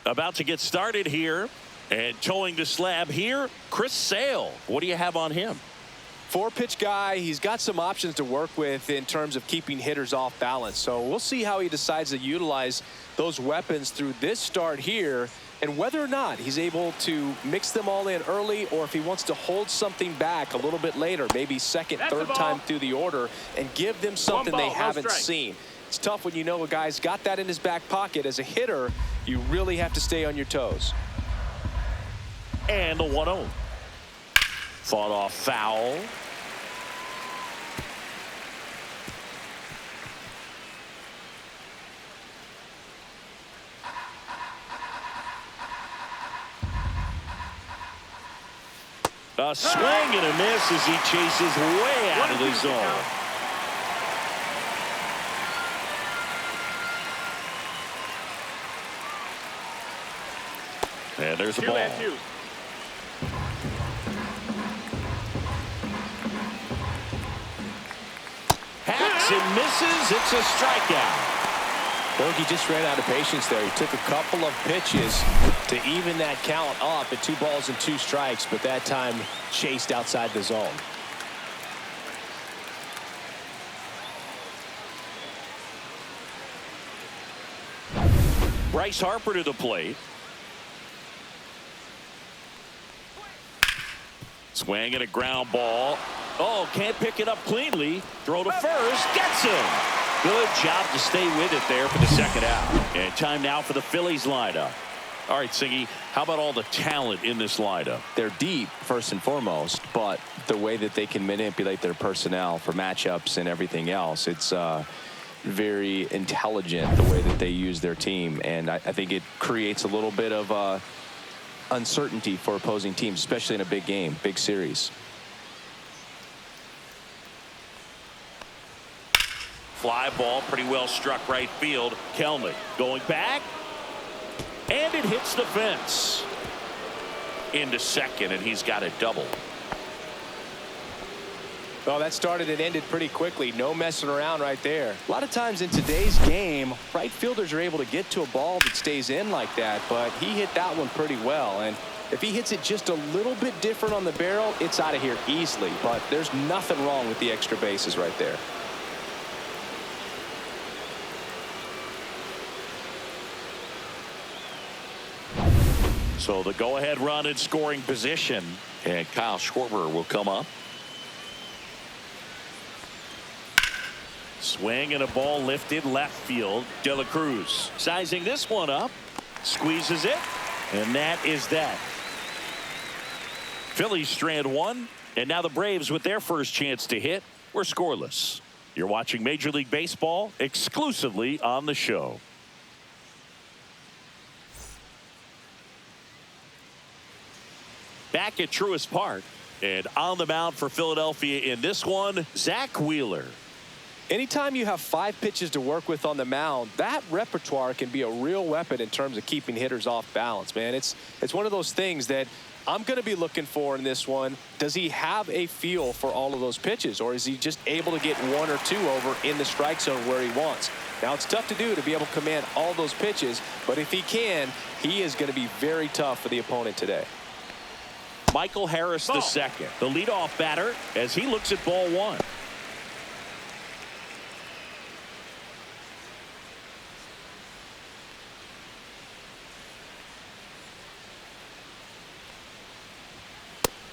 About to get started here. And towing the slab here, Chris Sale. What do you have on him? 4-pitch guy. He's got some options to work with in terms of keeping hitters off balance. So we'll see how he decides to utilize those weapons through this start here, and whether or not he's able to mix them all in early, or if he wants to hold something back a little bit later, maybe second, third time through the order, and give them something they haven't seen. It's tough when you know a guy's got that in his back pocket. As a hitter, you really have to stay on your toes. And the 1-0. Fought off foul. A swing and a miss as he chases way out of the zone. And there's the ball. Hacks and misses. It's a strikeout. Bogey just ran out of patience there. He took a couple of pitches to even that count up at 2 balls and 2 strikes, but that time chased outside the zone. Bryce Harper to the plate. Swing and a ground ball. Oh, can't pick it up cleanly. Throw to first. Gets him. Good job to stay with it there for the second out. And time now for the Phillies lineup. All right, Siggy, how about all the talent in this lineup? They're deep, first and foremost, but the way that they can manipulate their personnel for matchups and everything else, it's very intelligent the way that they use their team. And I think it creates a little bit of uncertainty for opposing teams, especially in a big game, big series. Fly ball, pretty well struck right field. Kelnick going back, and it hits the fence. Into second, and he's got a double. Well, that started and ended pretty quickly. No messing around right there. A lot of times in today's game, right fielders are able to get to a ball that stays in like that, but he hit that one pretty well. And if he hits it just a little bit different on the barrel, it's out of here easily. But there's nothing wrong with the extra bases right there. So the go-ahead run in scoring position, and Kyle Schwarber will come up. Swing and a ball lifted left field. De La Cruz sizing this one up, squeezes it, and that is that. Phillies strand 1, and now the Braves with their first chance to hit. We're scoreless. You're watching Major League Baseball exclusively on the show. Back at Truist Park, and on the mound for Philadelphia in this one, Zach Wheeler. Anytime you have 5 pitches to work with on the mound, that repertoire can be a real weapon in terms of keeping hitters off balance, man. It's one of those things that I'm going to be looking for in this one. Does he have a feel for all of those pitches, or is he just able to get 1 or 2 over in the strike zone where he wants? Now, it's tough to do to be able to command all those pitches, but if he can, he is going to be very tough for the opponent today. Michael Harris the second, the leadoff batter, as he looks at ball 1.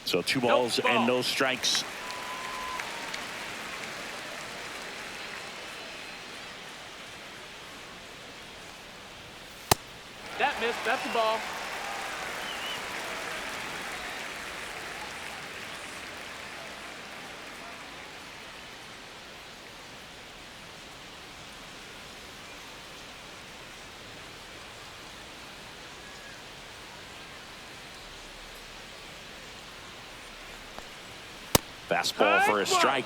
So 2 balls and no strikes. That missed. That's the ball. Fastball for a strike.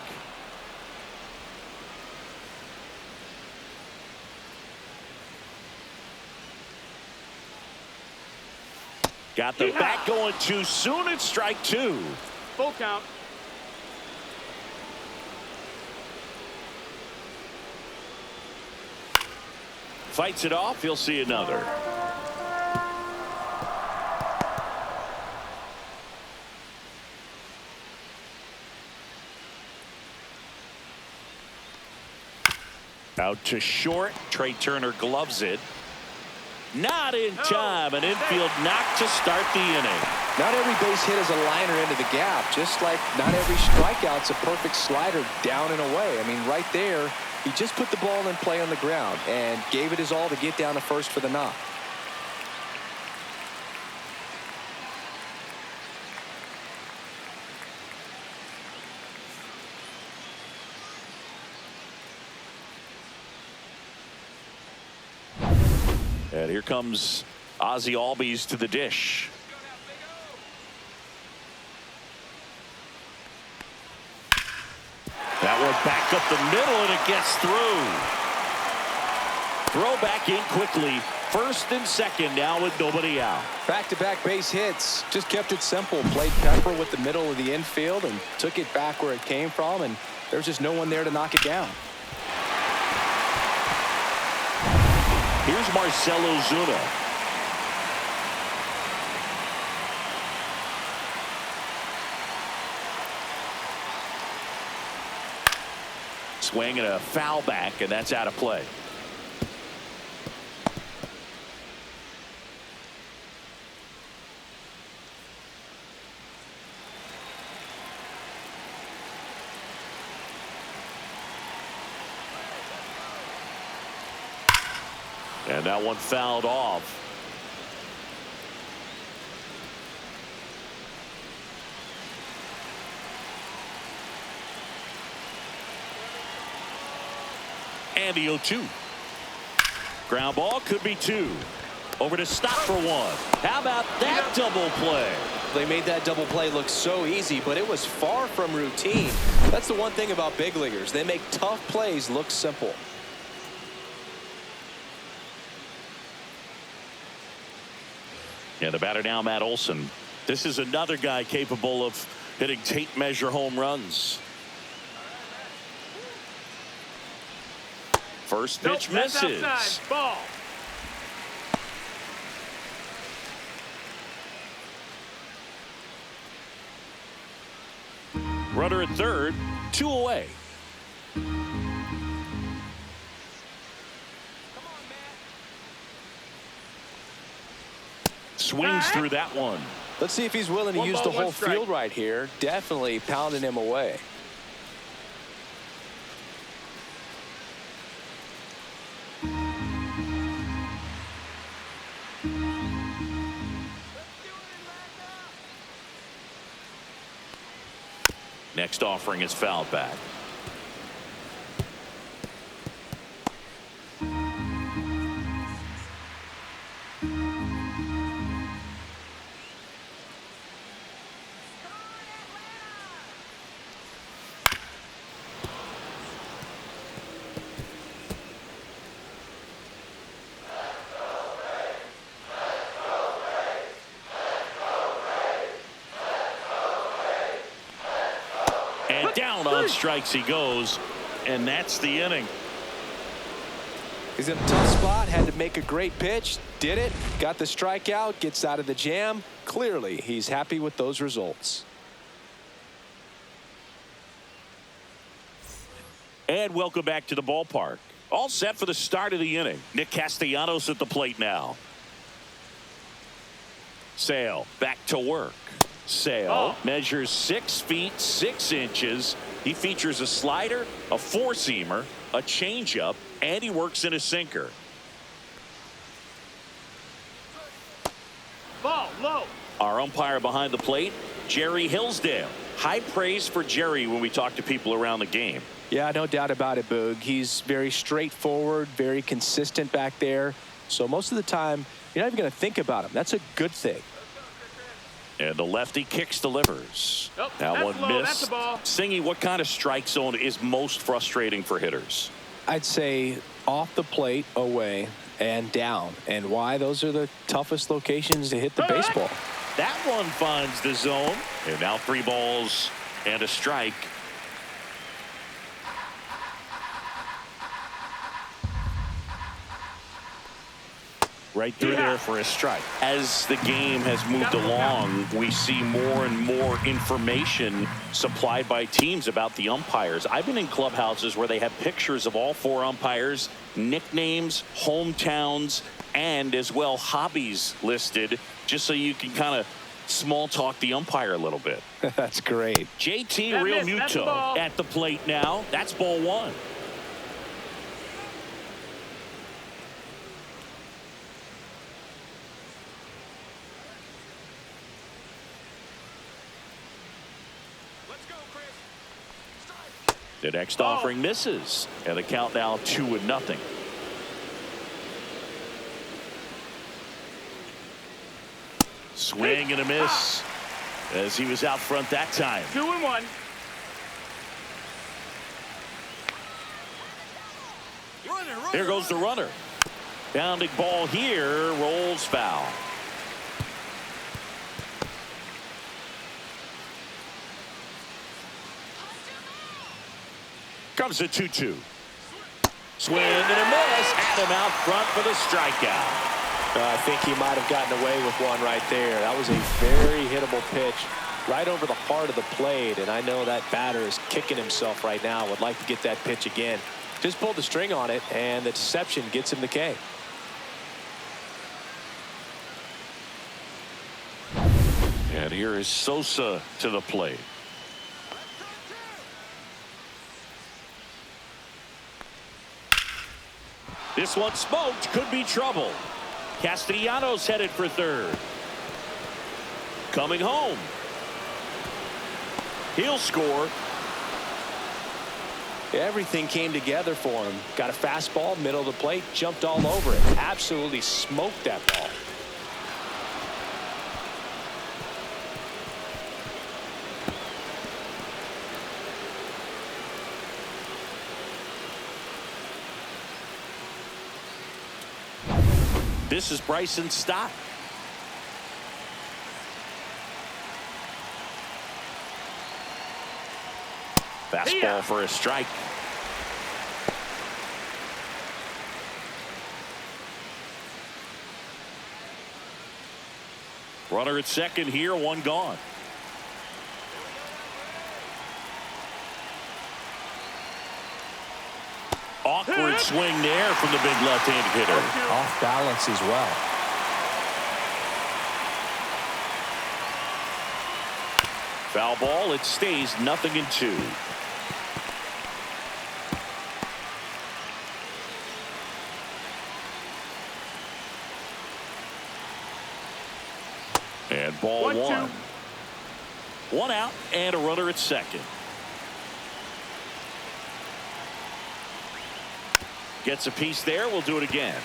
Got the bat going too soon. It's strike 2. Full count. Fights it off. He'll see another. Out to short. Trey Turner gloves it. Not in time. An infield knock to start the inning. Not every base hit is a liner into the gap, just like not every strikeout's a perfect slider down and away. I mean, right there, he just put the ball in play on the ground and gave it his all to get down to first for the knock. And here comes Ozzie Albies to the dish. That one back up the middle, and it gets through. Throw back in quickly. First and second now with nobody out. Back-to-back base hits. Just kept it simple. Played pepper with the middle of the infield and took it back where it came from, and there's just no one there to knock it down. Here's Marcell Ozuna. Swing and a foul back, and that's out of play. And that one fouled off. And the 0-2. Ground ball, could be two. Over to stop for one. How about that double play? They made that double play look so easy, but it was far from routine. That's the one thing about big leaguers. They make tough plays look simple. And the batter now, Matt Olson. This is another guy capable of hitting tape measure home runs. First pitch misses. That's outside. Ball. Runner at third, 2 away. Swings through that one. Let's see if he's willing to use the whole field right here. Definitely pounding him away. Next offering is fouled back. And down on strikes he goes, and that's the inning. He's in a tough spot, had to make a great pitch, did it, got the strikeout, gets out of the jam. Clearly, he's happy with those results. And welcome back to the ballpark. All set for the start of the inning. Nick Castellanos at the plate now. Sale back to work. Sale measures 6 feet 6 inches. He features a slider, a four-seamer, a changeup, and he works in a sinker. Ball low. Our umpire behind the plate, Jerry Hillsdale. High praise for Jerry when we talk to people around the game. Yeah, no doubt about it, Boog. He's very straightforward, very consistent back there. So most of the time, you're not even going to think about him. That's a good thing. And the lefty kicks, delivers. Nope, that one low. missed. That's a ball. Singy, what kind of strike zone is most frustrating for hitters? I'd say off the plate, away, and down. And why? Those are the toughest locations to hit the baseball. That one finds the zone. And now 3 balls and a strike. Right through there for a strike. As the game has moved along, we see more and more information supplied by teams about the umpires. I've been in clubhouses where they have pictures of all 4 umpires, nicknames, hometowns, and as well hobbies listed, just so you can kind of small talk the umpire a little bit. That's great. JT Real Muto at the plate now. That's ball 1. The next offering misses, and the count now 2-0. Swing and a miss as he was out front that time. 2-1. Here goes the runner. Bounding ball here, rolls foul. Comes a 2-2. Swing and a miss. Adam out front for the strikeout. I think he might have gotten away with one right there. That was a very hittable pitch right over the heart of the plate, and I know that batter is kicking himself right now. Would like to get that pitch again. Just pulled the string on it, and the deception gets him the K. And here is Sosa to the plate. This one smoked, could be trouble. Castellanos headed for third. Coming home. He'll score. Everything came together for him. Got a fastball, middle of the plate, jumped all over it. Absolutely smoked that ball. This is Bryson's stop. Fastball for a strike. Runner at second here, 1 gone. Awkward swing there from the big left-handed hitter. Off balance as well. Foul ball. It stays 0-2. And ball 1. 1 out and a runner at second. Gets a piece there. We'll do it again.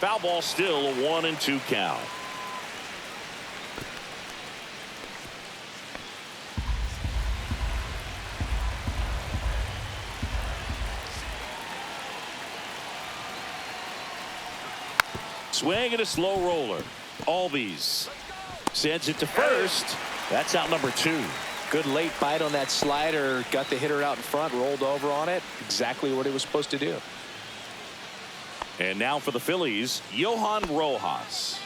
Foul ball, still a 1-2 count. Swing and a slow roller. Albies sends it to first. That's out number 2. Good late bite on that slider. Got the hitter out in front, rolled over on it. Exactly what he was supposed to do. And now for the Phillies, Johan Rojas.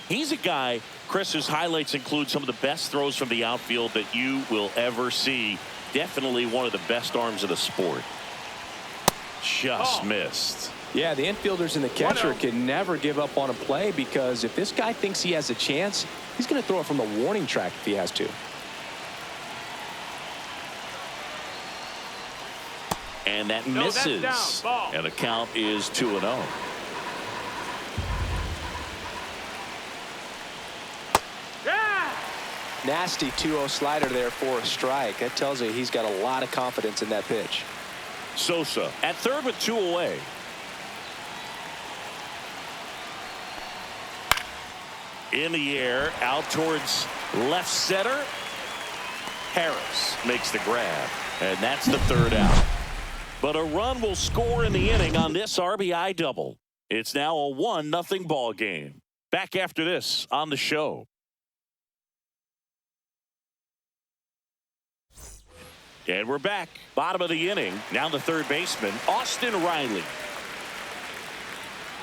He's a guy, Chris, whose highlights include some of the best throws from the outfield that you will ever see. Definitely one of the best arms of the sport. Just missed. Yeah, the infielders and the catcher can never give up on a play, because if this guy thinks he has a chance, he's going to throw it from the warning track if he has to. And that misses. And the count is 2-0. Nasty 2-0 slider there for a strike. That tells you he's got a lot of confidence in that pitch. Sosa at third with 2 away. In the air, out towards left center. Harris makes the grab, and that's the 3rd out. But a run will score in the inning on this RBI double. It's now a 1-0 ball game. Back after this on the show. And we're back. Bottom of the inning. Now the third baseman, Austin Riley.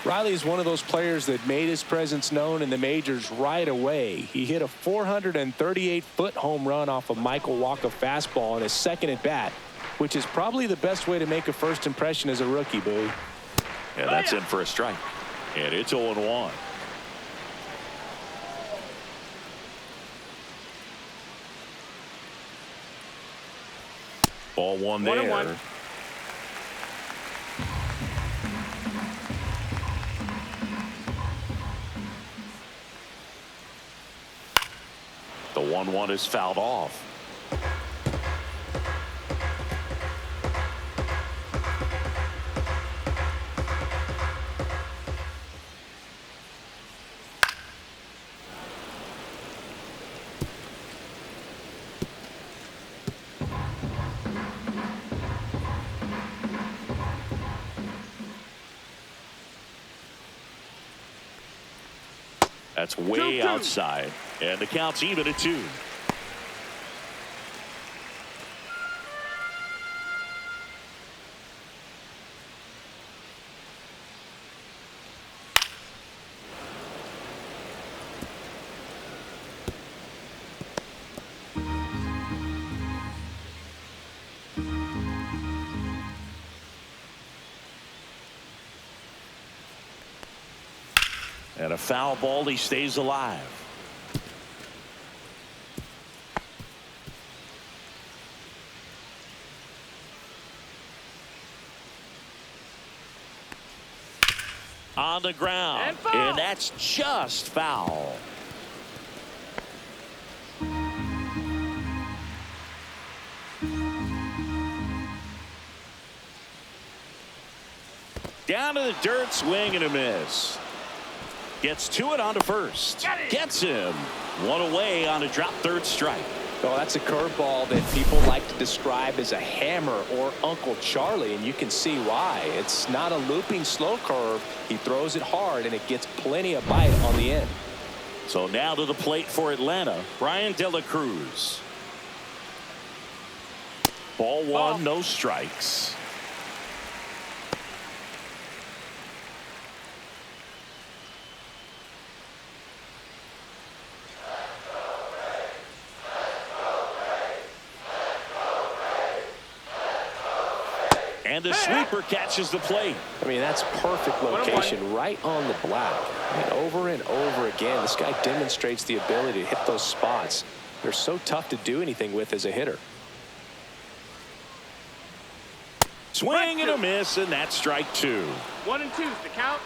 Riley is one of those players that made his presence known in the majors right away. He hit a 438-foot home run off a Michael Walker fastball in his second at bat, which is probably the best way to make a first impression as a rookie, Bowie. And that's in for a strike. And it's 0-1. Ball one there. 1-1. The 1-1 is fouled off. That's way 2-2. outside. And the count's even at 2. And a foul ball, he stays alive. On the ground. And that's just foul. Down to the dirt, swing and a miss. Gets to it on to first. Gets him. One away on a drop third strike. Oh, that's a curveball that people like to describe as a hammer or Uncle Charlie, and you can see why. It's not a looping slow curve. He throws it hard, and it gets plenty of bite on the end. So now to the plate for Atlanta, Brian De La Cruz. Ball one, no strikes. And the sweeper catches the plate. I mean, that's perfect location, right on the black. And over again, this guy demonstrates the ability to hit those spots. They're so tough to do anything with as a hitter. Swing and a miss, and that's strike 2. 1 and 2's the count.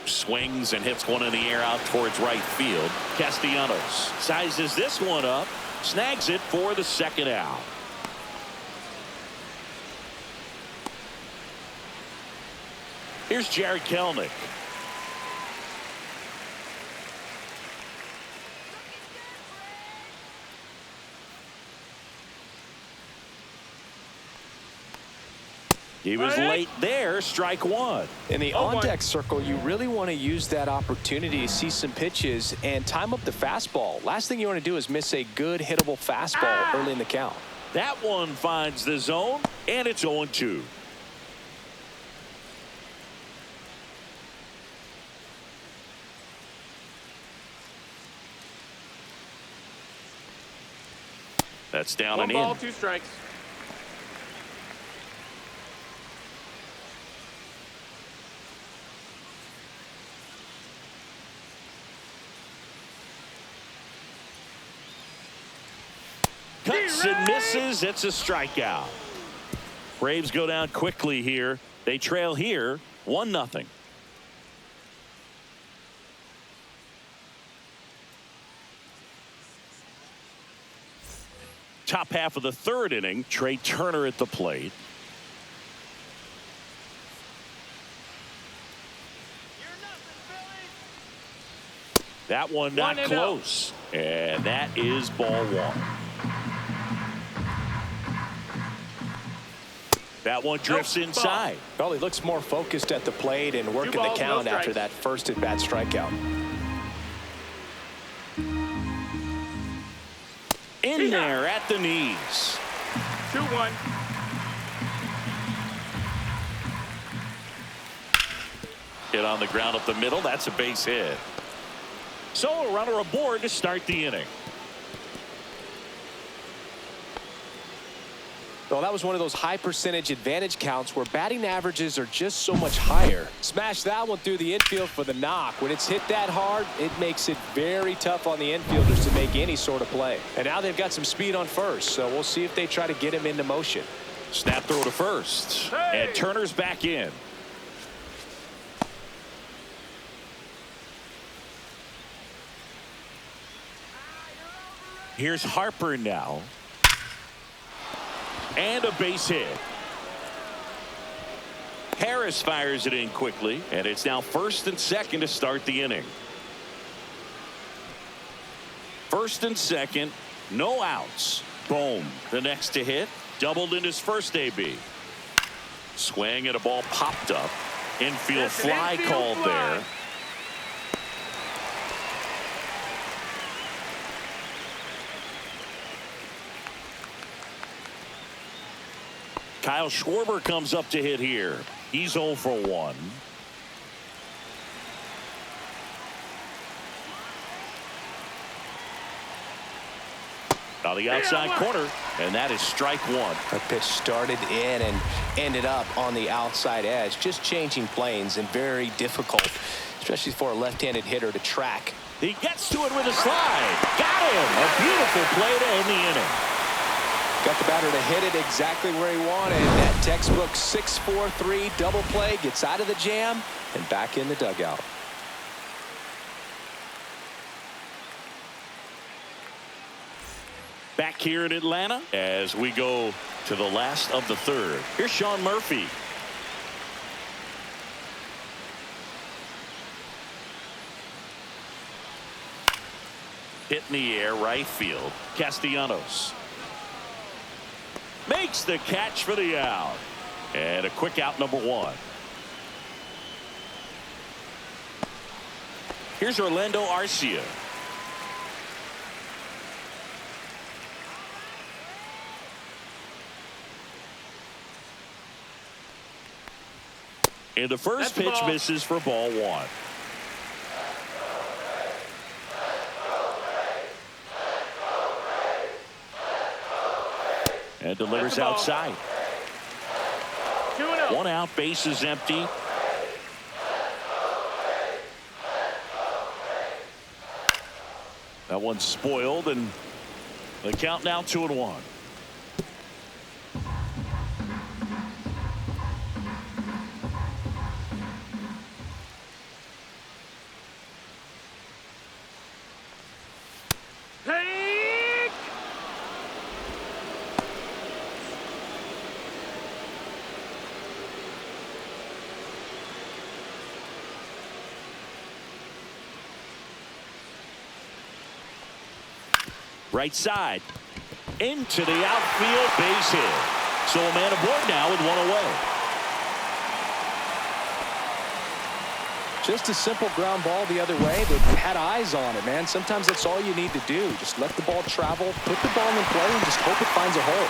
Swings and hits one in the air out towards right field. Castellanos sizes this one up, snags it for the second out. Here's Jared Kelenic. He was late there, strike 1. In the on-deck circle, you really want to use that opportunity to see some pitches and time up the fastball. Last thing you want to do is miss a good hittable fastball early in the count. That one finds the zone, and it's 0-2. That's down and in. 1 ball, 2 strikes. Cuts and misses. It's a strikeout. Braves go down quickly here. They trail here 1-0. Top half of the third inning. Trey Turner at the plate. That one not close. And that is ball 1. That one drifts inside. Well, he looks more focused at the plate and working the count after that first at-bat strikeout. in there at the knees. 2-1. Hit on the ground up the middle. That's a base hit. So a runner aboard to start the inning. Well, that was one of those high percentage advantage counts where batting averages are just so much higher. Smash that one through the infield for the knock. When it's hit that hard, it makes it very tough on the infielders to make any sort of play. And now they've got some speed on first, so we'll see if they try to get him into motion. Snap throw to first. Hey! And Turner's back in. Here's Harper now. And a base hit. Harris fires it in quickly, and it's now first and second to start the inning. First and second, no outs. Boom. The next to hit, doubled in his first AB. Swing and a ball popped up. Infield fly called there. Kyle Schwarber comes up to hit here. He's 0 for 1. On the outside corner, and that is strike one. A pitch started in and ended up on the outside edge, just changing planes and very difficult, especially for a left-handed hitter to track. He gets to it with a slide. Got him. A beautiful play to end the inning. Got the batter to hit it exactly where he wanted. That textbook 6-4-3 double play, gets out of the jam and back in the dugout. Back here in Atlanta as we go to the last of the third. Here's Sean Murphy. Hit in the air, right field. Castellanos makes the catch for the out. And a quick out, number 1. Here's Orlando Arcia. And the first pitch misses for ball 1. And delivers outside. 2-0. 1 out, base is empty. That one's spoiled, and the count now 2-1. Right side into the outfield, base hit. So a man aboard now with 1 away. Just a simple ground ball the other way. They had eyes on it, man. Sometimes that's all you need to do. Just let the ball travel, put the ball in play, and just hope it finds a hole.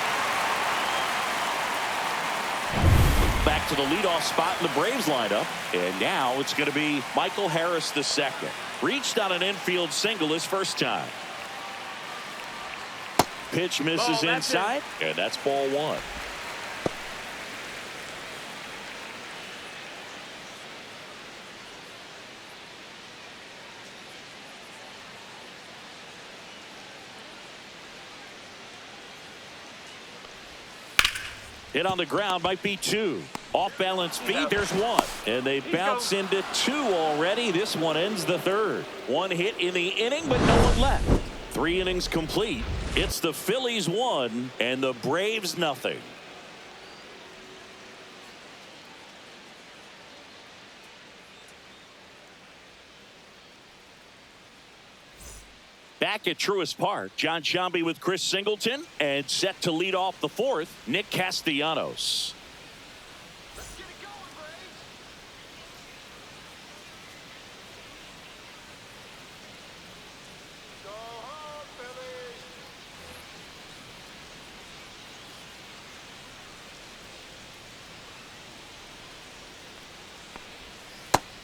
Back to the leadoff spot in the Braves lineup. And now it's going to be Michael Harris II. Reached on an infield single his first time. Pitch misses inside, and that's ball 1. Hit on the ground, might be 2. Off balance feet, there's 1. And they bounce into 2 already. This one ends the third. 1 hit in the inning, but no one left. 3 innings complete. It's the Phillies 1 and the Braves nothing. Back at Truist Park, John Sciambi with Chris Singleton, and set to lead off the 4th, Nick Castellanos.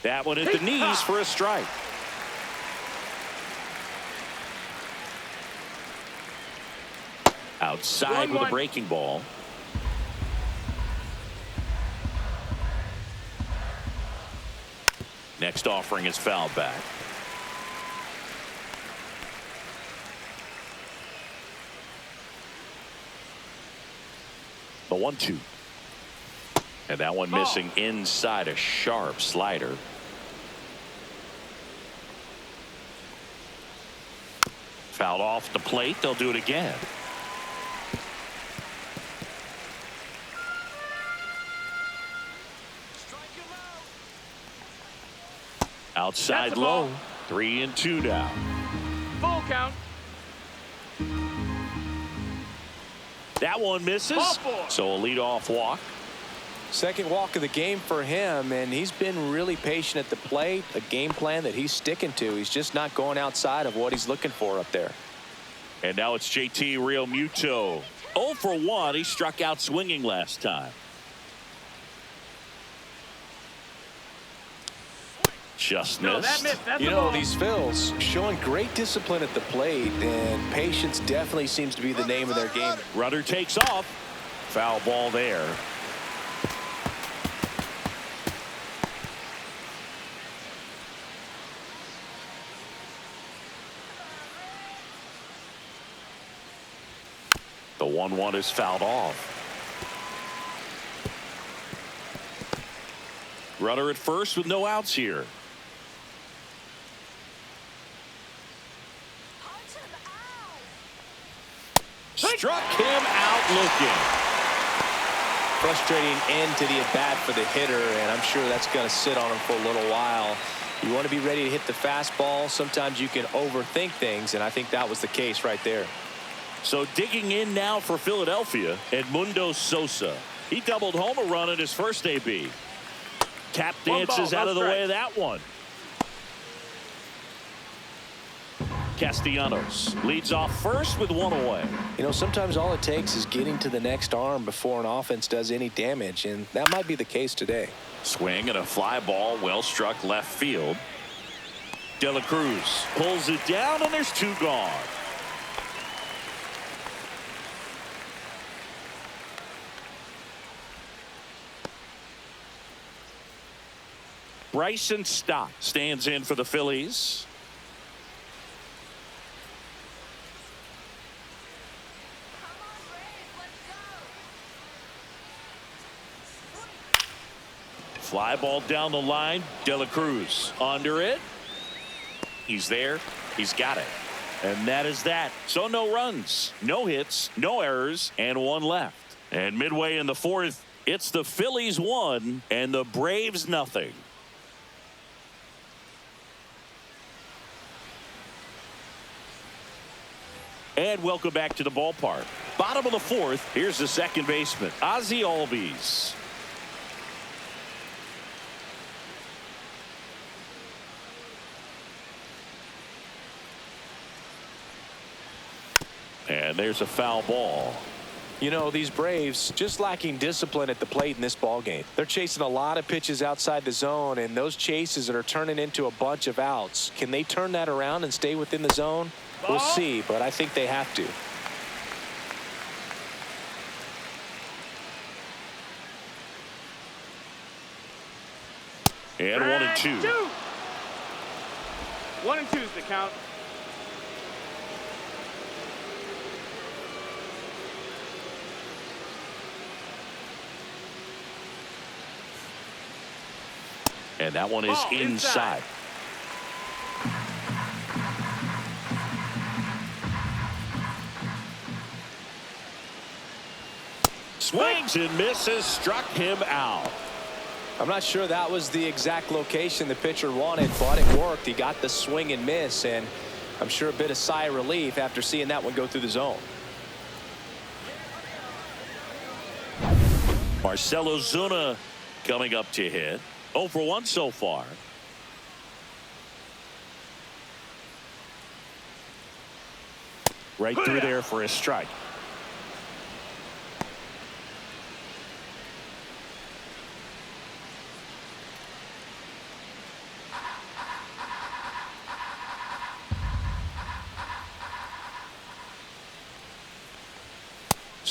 That one at the knees for a strike. Outside with a breaking ball. Next offering is fouled back. The 1-2. And that one missing inside, a sharp slider. Fouled off the plate. They'll do it again. Outside low. 3-2 now. Full count. That one misses. So a leadoff walk. Second walk of the game for him, and he's been really patient at the plate. A game plan that he's sticking to. He's just not going outside of what he's looking for up there. And now it's JT Realmuto. 0 for 1. He struck out swinging last time. Just missed. You know, these Phils showing great discipline at the plate, and patience definitely seems to be the name of their game. Runner takes off. Foul ball there. The 1-1 is fouled off. Runner at first with no outs here. Struck him out looking. Frustrating end to the at-bat for the hitter, and I'm sure that's going to sit on him for a little while. You want to be ready to hit the fastball. Sometimes you can overthink things, and I think that was the case right there. So digging in now for Philadelphia, Edmundo Sosa. He doubled home a run in his first AB. Tap dances out of the way of that one. Castellanos leads off first with one away. You know, sometimes all it takes is getting to the next arm before an offense does any damage, and that might be the case today. Swing and a fly ball, well struck left field. De La Cruz pulls it down, and there's two gone. Bryson Stott stands in for the Phillies. Fly ball down the line. De La Cruz under it. He's there. He's got it. And that is that. So no runs, no hits, no errors, and one left. And midway in the fourth, it's the Phillies 1 and the Braves nothing. And welcome back to the ballpark. Bottom of the fourth. Here's the second baseman, Ozzie Albies. And there's a foul ball. You know, these Braves just lacking discipline at the plate in this ball game. They're chasing a lot of pitches outside the zone, and those chases that are turning into a bunch of outs. Can they turn that around and stay within the zone? We'll see, but I think they have to. And 1-2. 1-2 is the count. And that one is inside. Swings and misses, struck him out. I'm not sure that was the exact location the pitcher wanted, but it worked. He got the swing and miss, and I'm sure a bit of sigh of relief after seeing that one go through the zone. Marcell Ozuna coming up to hit. 0 for 1 so far. Right through there for a strike.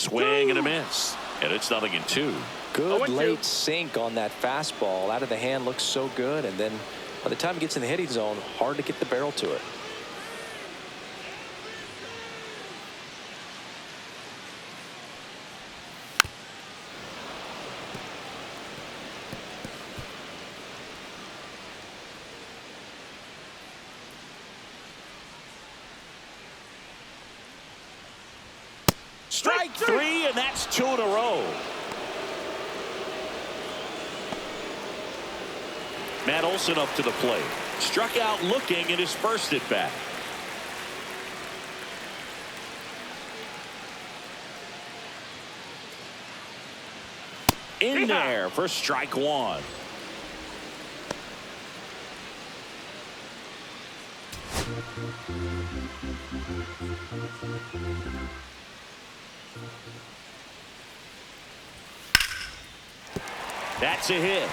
Swing and a miss. And it's 0-2. Good 0-2. late sink on that fastball. Out of the hand looks so good. And then by the time it gets in the hitting zone, hard to get the barrel to it. Strike 3, and that's 2 in a row. Matt Olson up to the plate. Struck out looking in his first at bat. In there for strike 1. That's a hit,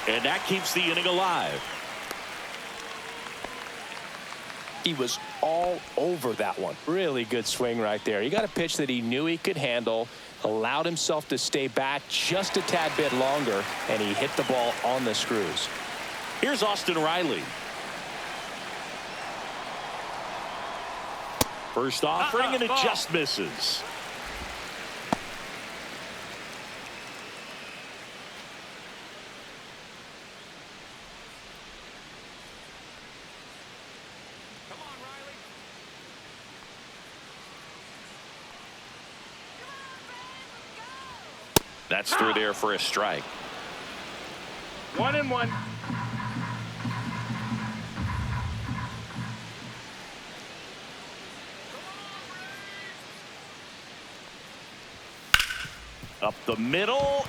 and that keeps the inning alive. He was all over that one. Really good swing right there. He got a pitch that he knew he could handle, allowed himself to stay back just a tad bit longer, and he hit the ball on the screws. Here's Austin Riley. First offering, and it just misses. That's through there for a strike. 1-1. Up the middle.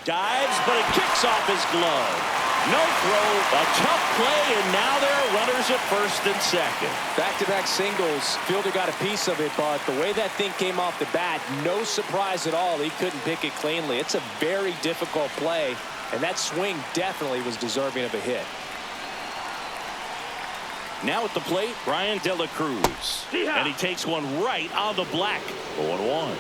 Dives, but it kicks off his glove. No throw, a tough play, and now there are runners at first and second. Back-to-back singles. Fielder got a piece of it, but the way that thing came off the bat, no surprise at all. He couldn't pick it cleanly. It's a very difficult play, and that swing definitely was deserving of a hit. Now at the plate, Brian De La Cruz. And he takes one right on the black. 0-1.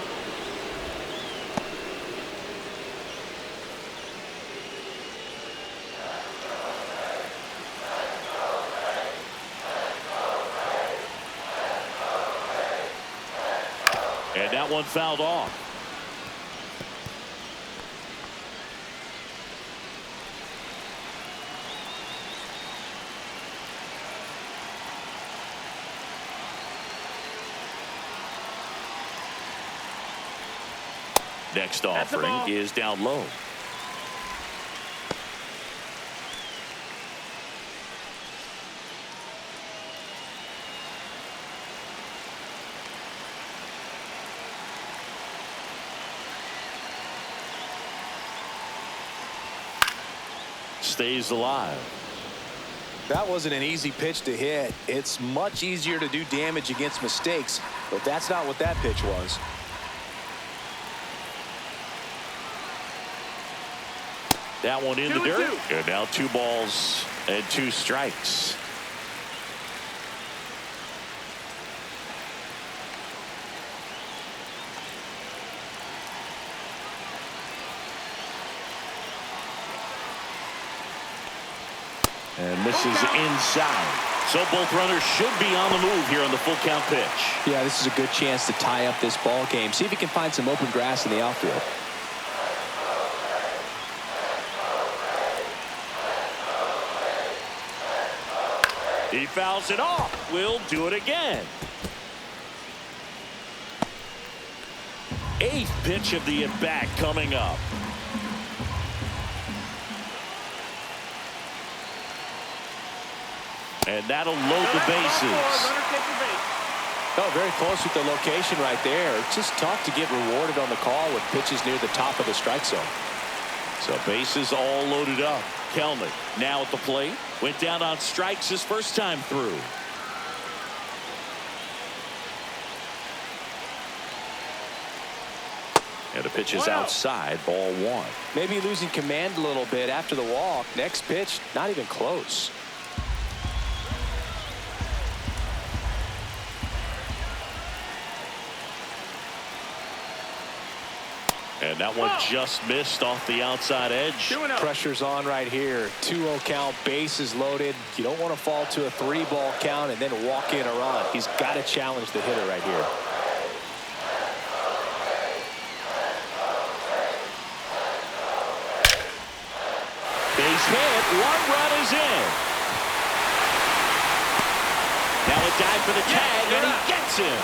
And that one fouled off. Next offering is down low. Stays alive. That wasn't an easy pitch to hit. It's much easier to do damage against mistakes, but that's not what that pitch was. That one in the dirt. And now 2 balls and 2 strikes. And this is inside. So both runners should be on the move here on the full count pitch. Yeah, this is a good chance to tie up this ball game. See if he can find some open grass in the outfield. He fouls it off. We'll do it again. 8th pitch of the at-bat coming up. And that'll load the bases. Oh, very close with the location right there. It's just tough to get rewarded on the call with pitches near the top of the strike zone. So bases all loaded up. Kelnick now at the plate. Went down on strikes his first time through. And the pitch is outside, ball 1. Maybe losing command a little bit after the walk. Next pitch, not even close. And that one just missed off the outside edge. 2-0. Pressure's on right here. 2-0 count, bases loaded. You don't want to fall to a 3-ball count and then walk in a run. He's got to challenge the hitter right here. Base hit. 1 run is in. Now a dive for the tag, and he gets him.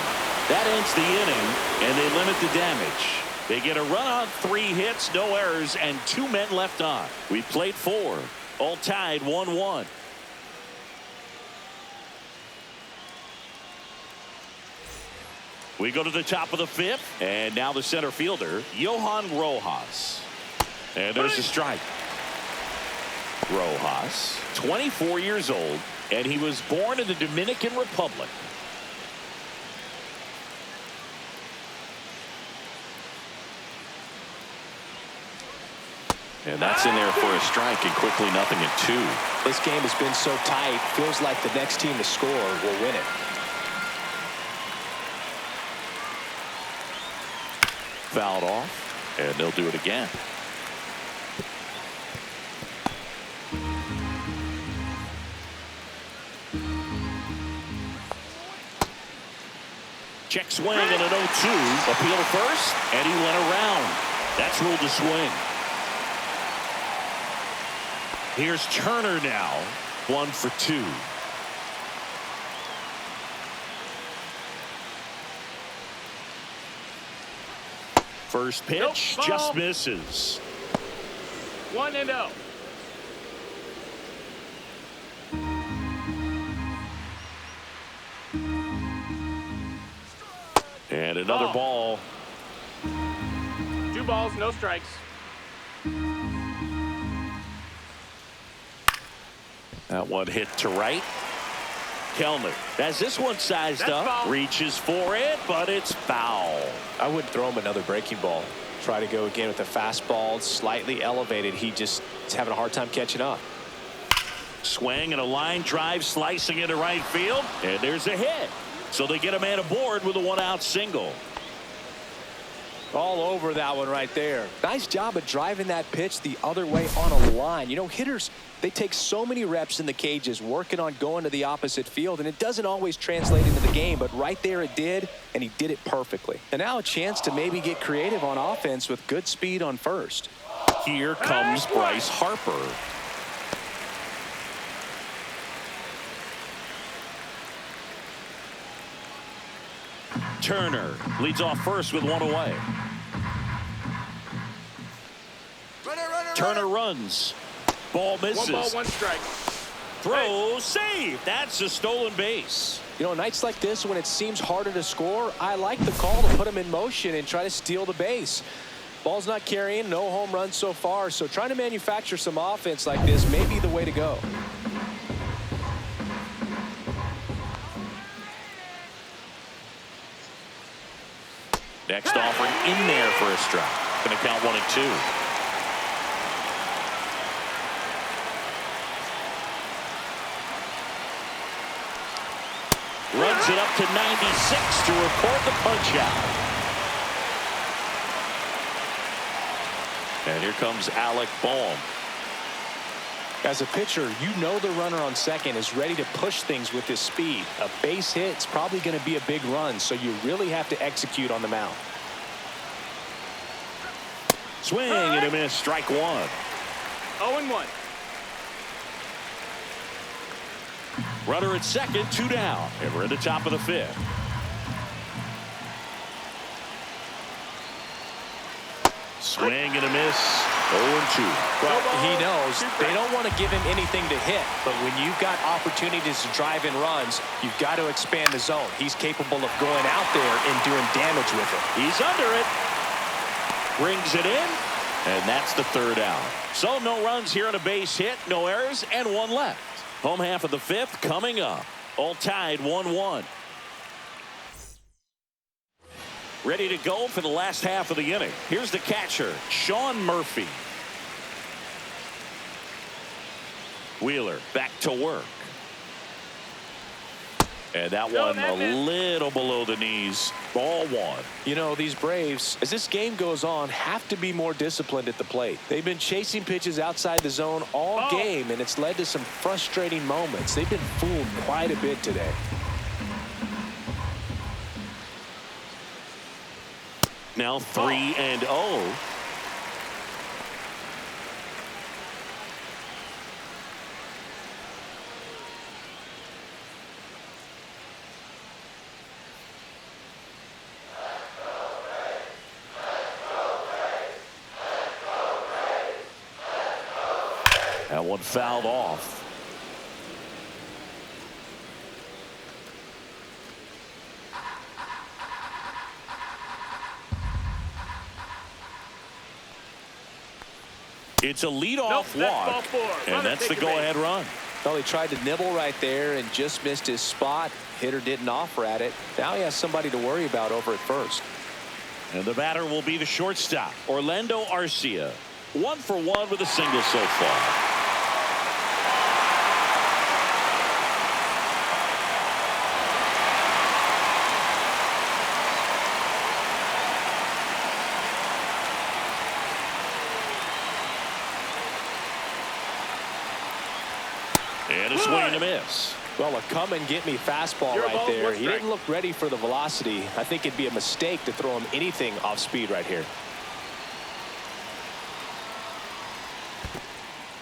That ends the inning, and they limit the damage. They get a run on 3 hits, no errors, and 2 men left on. We played 4, all tied 1-1. We go to the top of the 5th, and now the center fielder, Johan Rojas. And there's a strike. Rojas, 24 years old, and he was born in the Dominican Republic. And that's in there for a strike, and quickly 0-2. This game has been so tight. Feels like the next team to score will win it. Fouled off, and they'll do it again. Check swing and an 0-2. Appeal to first, and he went around. That's ruled a swing. Here's Turner now, 1 for 2. First pitch, Nope, just ball. misses. 1-0. And another ball. 2 balls, no strikes. That one hit to right. Kellner has this one sized That's up. foul. Reaches for it, but it's foul. I wouldn't throw him another breaking ball. Try to go again with a fastball, slightly elevated. He just is having a hard time catching up. Swing and a line drive slicing into right field. And there's a hit. So they get a man aboard with a 1-out single. All over that one right there. Nice job of driving that pitch the other way on a line. You know, hitters, they take so many reps in the cages working on going to the opposite field, and it doesn't always translate into the game, but right there it did, and he did it perfectly. And now a chance to maybe get creative on offense with good speed on first. Here comes Bryce Harper. Turner leads off first with 1 away. Turner runs. Ball misses. 1 ball, 1 strike. Throw, save. That's a stolen base. You know, nights like this when it seems harder to score, I like the call to put him in motion and try to steal the base. Ball's not carrying, no home runs so far, so trying to manufacture some offense like this may be the way to go. Next offering in there for a strike. Going to count 1-2. Runs it up to 96 to record the punch out. And here comes Alec Bohm. As a pitcher, you know the runner on second is ready to push things with his speed. A base hit's probably going to be a big run, so you really have to execute on the mound. Swing and a miss, strike 1. 0-1. Runner at second, 2 down, and we're in the top of the 5th. Swing and a miss, 0-2. Well, he knows they don't want to give him anything to hit, but when you've got opportunities to drive in runs, you've got to expand the zone. He's capable of going out there and doing damage with it. He's under it. Brings it in, and that's the 3rd out. So no runs here on a base hit, no errors, and 1 left. Home half of the 5th coming up. All tied 1-1. Ready to go for the last half of the inning. Here's the catcher, Sean Murphy. Wheeler back to work. And that No, one that a missed. little below the knees. Ball one. You know, these Braves, as this game goes on, have to be more disciplined at the plate. They've been chasing pitches outside the zone all game, and it's led to some frustrating moments. They've been fooled quite a bit today. Now 3-0. That one fouled off. It's a leadoff walk, and that's the go-ahead run. Well, he tried to nibble right there and just missed his spot. Hitter didn't offer at it. Now he has somebody to worry about over at first. And the batter will be the shortstop, Orlando Arcia. 1 for 1 with a single so far. And a swing and a miss. Well, a come-and-get-me fastball right there. He didn't look ready for the velocity. I think it'd be a mistake to throw him anything off speed right here.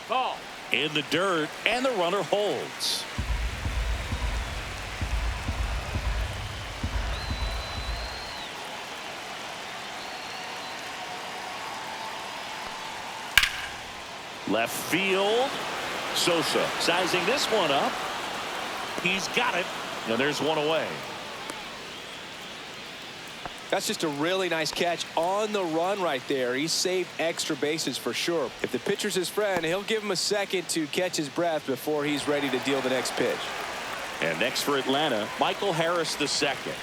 Ball. In the dirt, and the runner holds. Left field. Sosa sizing this one up. He's got it. And there's one away. That's just a really nice catch on the run right there. He saved extra bases for sure. If the pitcher's his friend, he'll give him a second to catch his breath before he's ready to deal the next pitch. And next for Atlanta, Michael Harris the second.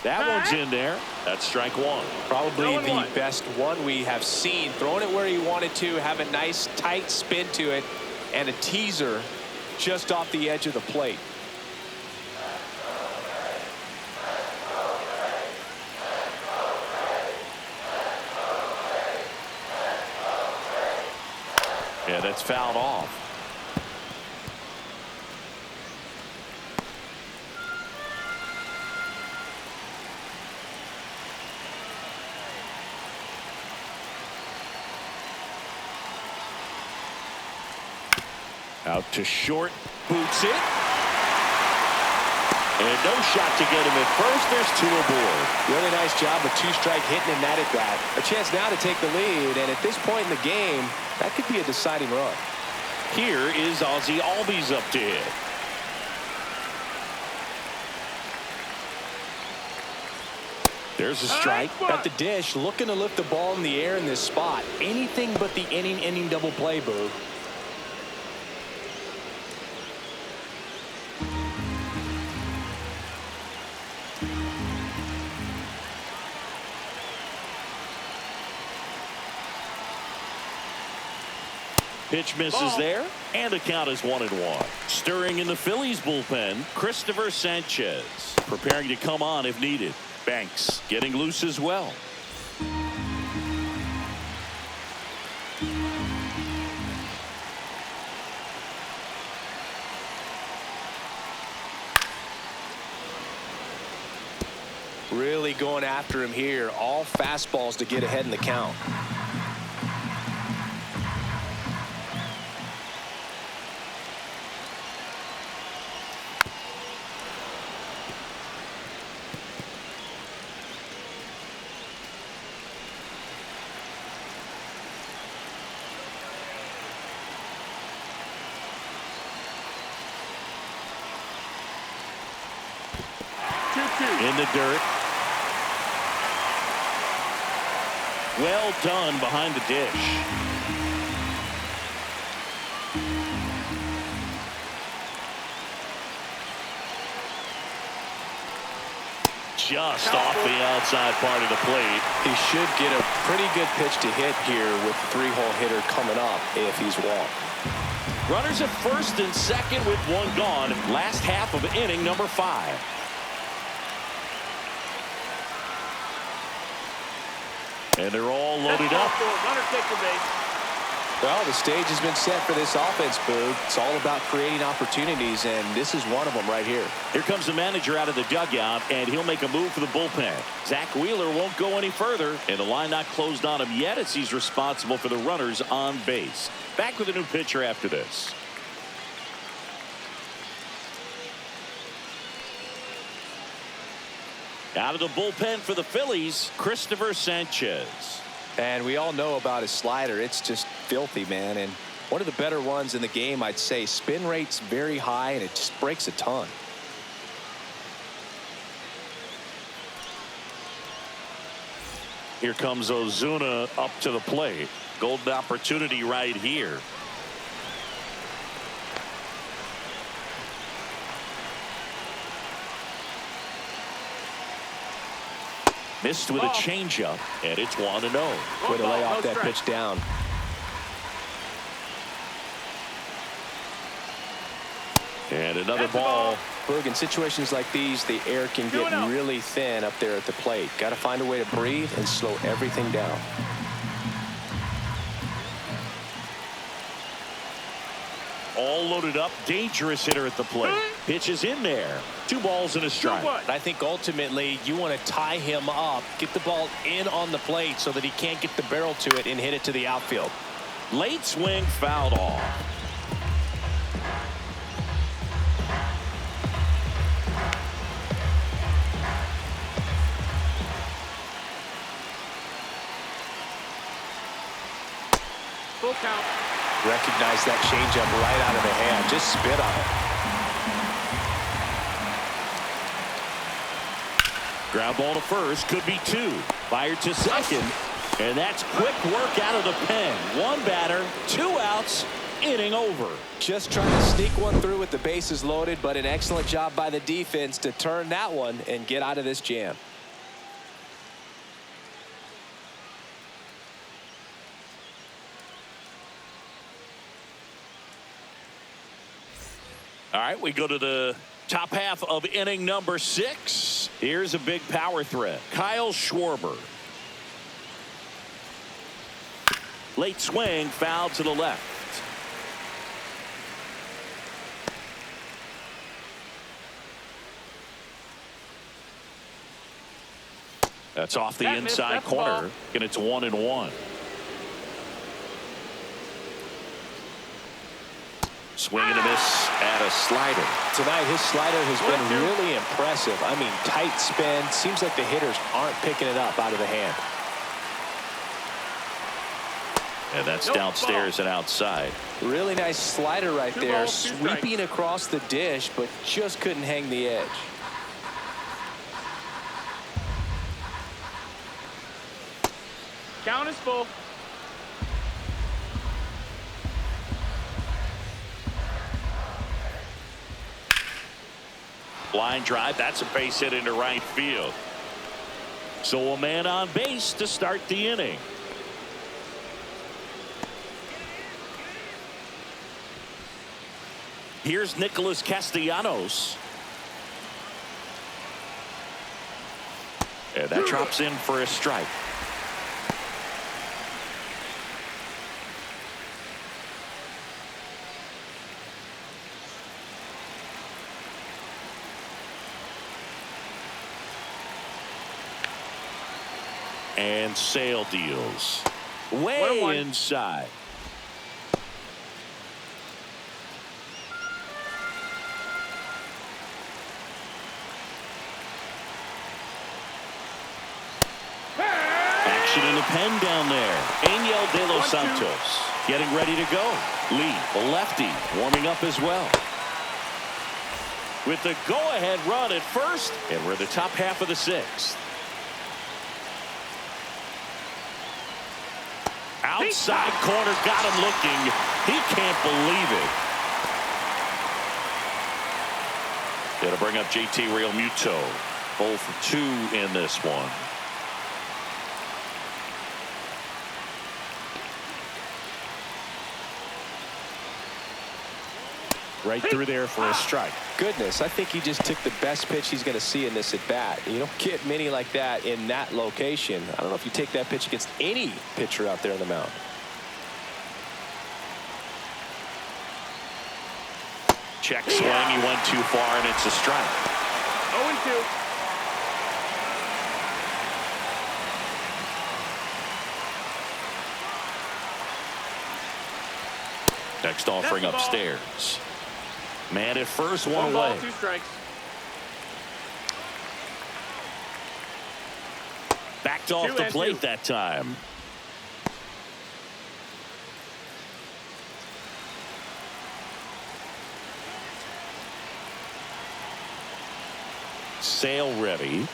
That one's in there. That's strike one. Probably the best one we have seen. Throwing it where he wanted to, have a nice tight spin to it, and a teaser just off the edge of the plate. Yeah, that's fouled off. Out to short, boots it. And no shot to get him at first. There's two aboard. Really nice job with two-strike hitting in that at bat. A chance now to take the lead, and at this point in the game, that could be a deciding run. Here is Ozzie Albies up to hit. There's a strike. At the dish, looking to lift the ball in the air in this spot. Anything but the inning double play, Boo. Pitch misses there, and the count is 1-1. Stirring in the Phillies bullpen, Christopher Sanchez preparing to come on if needed. Banks getting loose as well. Really going after him here. All fastballs to get ahead in the count. In the dirt. Well done behind the dish. just off the outside part of the plate. He should get a pretty good pitch to hit here with the three-hole hitter coming up if he's walked. Runners at first and second with one gone. Last half of inning number 5. And they're all loaded up. Runner takes the base. Well, the stage has been set for this offense, Boog. It's all about creating opportunities, and this is one of them right here. Here comes the manager out of the dugout, and he'll make a move for the bullpen. Zach Wheeler won't go any further, and the line not closed on him yet as he's responsible for the runners on base. Back with a new pitcher after this. Out of the bullpen for the Phillies, Christopher Sanchez. And we all know about his slider. It's just filthy, man. And one of the better ones in the game, I'd say. Spin rate's very high, and it just breaks a ton. Here comes Ozuna up to the plate. Golden opportunity right here. Missed with a changeup, and it's 1-0. Way to lay off that pitch down. And another ball. Boog, in situations like these, the air can get really thin up there at the plate. Got to find a way to breathe and slow everything down. All loaded up. Dangerous hitter at the plate. Pitch is in there. 2 balls and a strike. I think ultimately you want to tie him up, get the ball in on the plate so that he can't get the barrel to it and hit it to the outfield. Late swing fouled off. Full count. Recognize that changeup right out of the hand. Just spit on it. Ground ball to first. Could be 2. Fired to second. And that's quick work out of the pen. 1 batter, 2 outs. Inning over. Just trying to sneak one through with the bases loaded, but an excellent job by the defense to turn that one and get out of this jam. All right, we go to the top half of inning number 6. Here's a big power threat. Kyle Schwarber. Late swing, foul to the left. That's off the inside corner, and it's 1-1. Swing and a miss at a slider. Tonight, his slider has been really impressive. I mean, tight spin. Seems like the hitters aren't picking it up out of the hand. And that's downstairs and outside. Really nice slider right there. 2 balls, 2 strikes. Sweeping across the dish, but just couldn't hang the edge. Count is full. Line drive. That's a base hit into right field. So a man on base to start the inning. Here's Nicholas Castellanos. And that drops in for a strike. And Sale deals way inside. Action in the pen down there. Angel De Los Santos getting ready to go. Lee, the lefty, warming up as well. With the go-ahead run at first, and we're in the top half of the 6th. Outside corner, got him looking. He can't believe it. It'll bring up JT Realmuto. 0 for 2 in this one. Right through there for a strike. Goodness, I think he just took the best pitch he's going to see in this at bat. You don't get many like that in that location. I don't know if you take that pitch against any pitcher out there on the mound. Check swing. He went too far, and it's a strike. 0-2. Next offering upstairs. Man at first, one 1 ball, away. 2 strikes. Backed off the plate that time. Sale ready.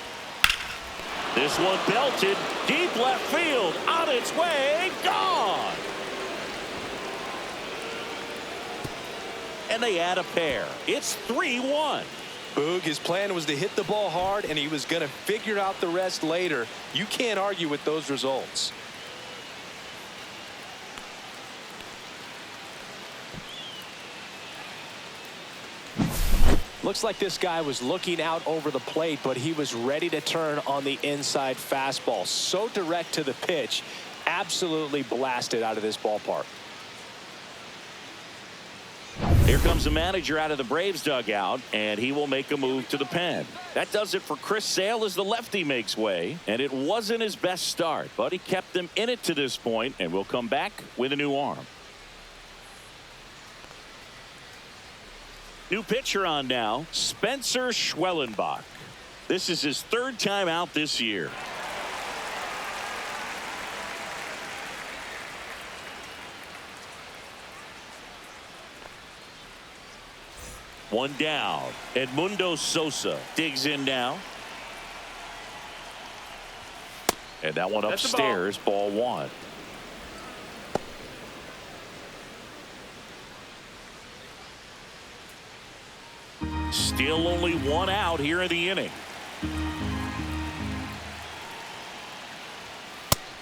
This one belted deep left field, on its way, gone. And they add a pair. It's 3-1. Boog, his plan was to hit the ball hard, and he was going to figure out the rest later. You can't argue with those results. Looks like this guy was looking out over the plate, but he was ready to turn on the inside fastball. So direct to the pitch, absolutely blasted out of this ballpark. Here comes the manager out of the Braves dugout, and he will make a move to the pen. That does it for Chris Sale as the lefty makes way, and it wasn't his best start, but he kept them in it to this point, and will come back with a new arm. New pitcher on now, Spencer Schwellenbach. This is his 3rd time out this year. One down. Edmundo Sosa digs in now. And that one That's upstairs, ball 1. Still only 1 out here in the inning.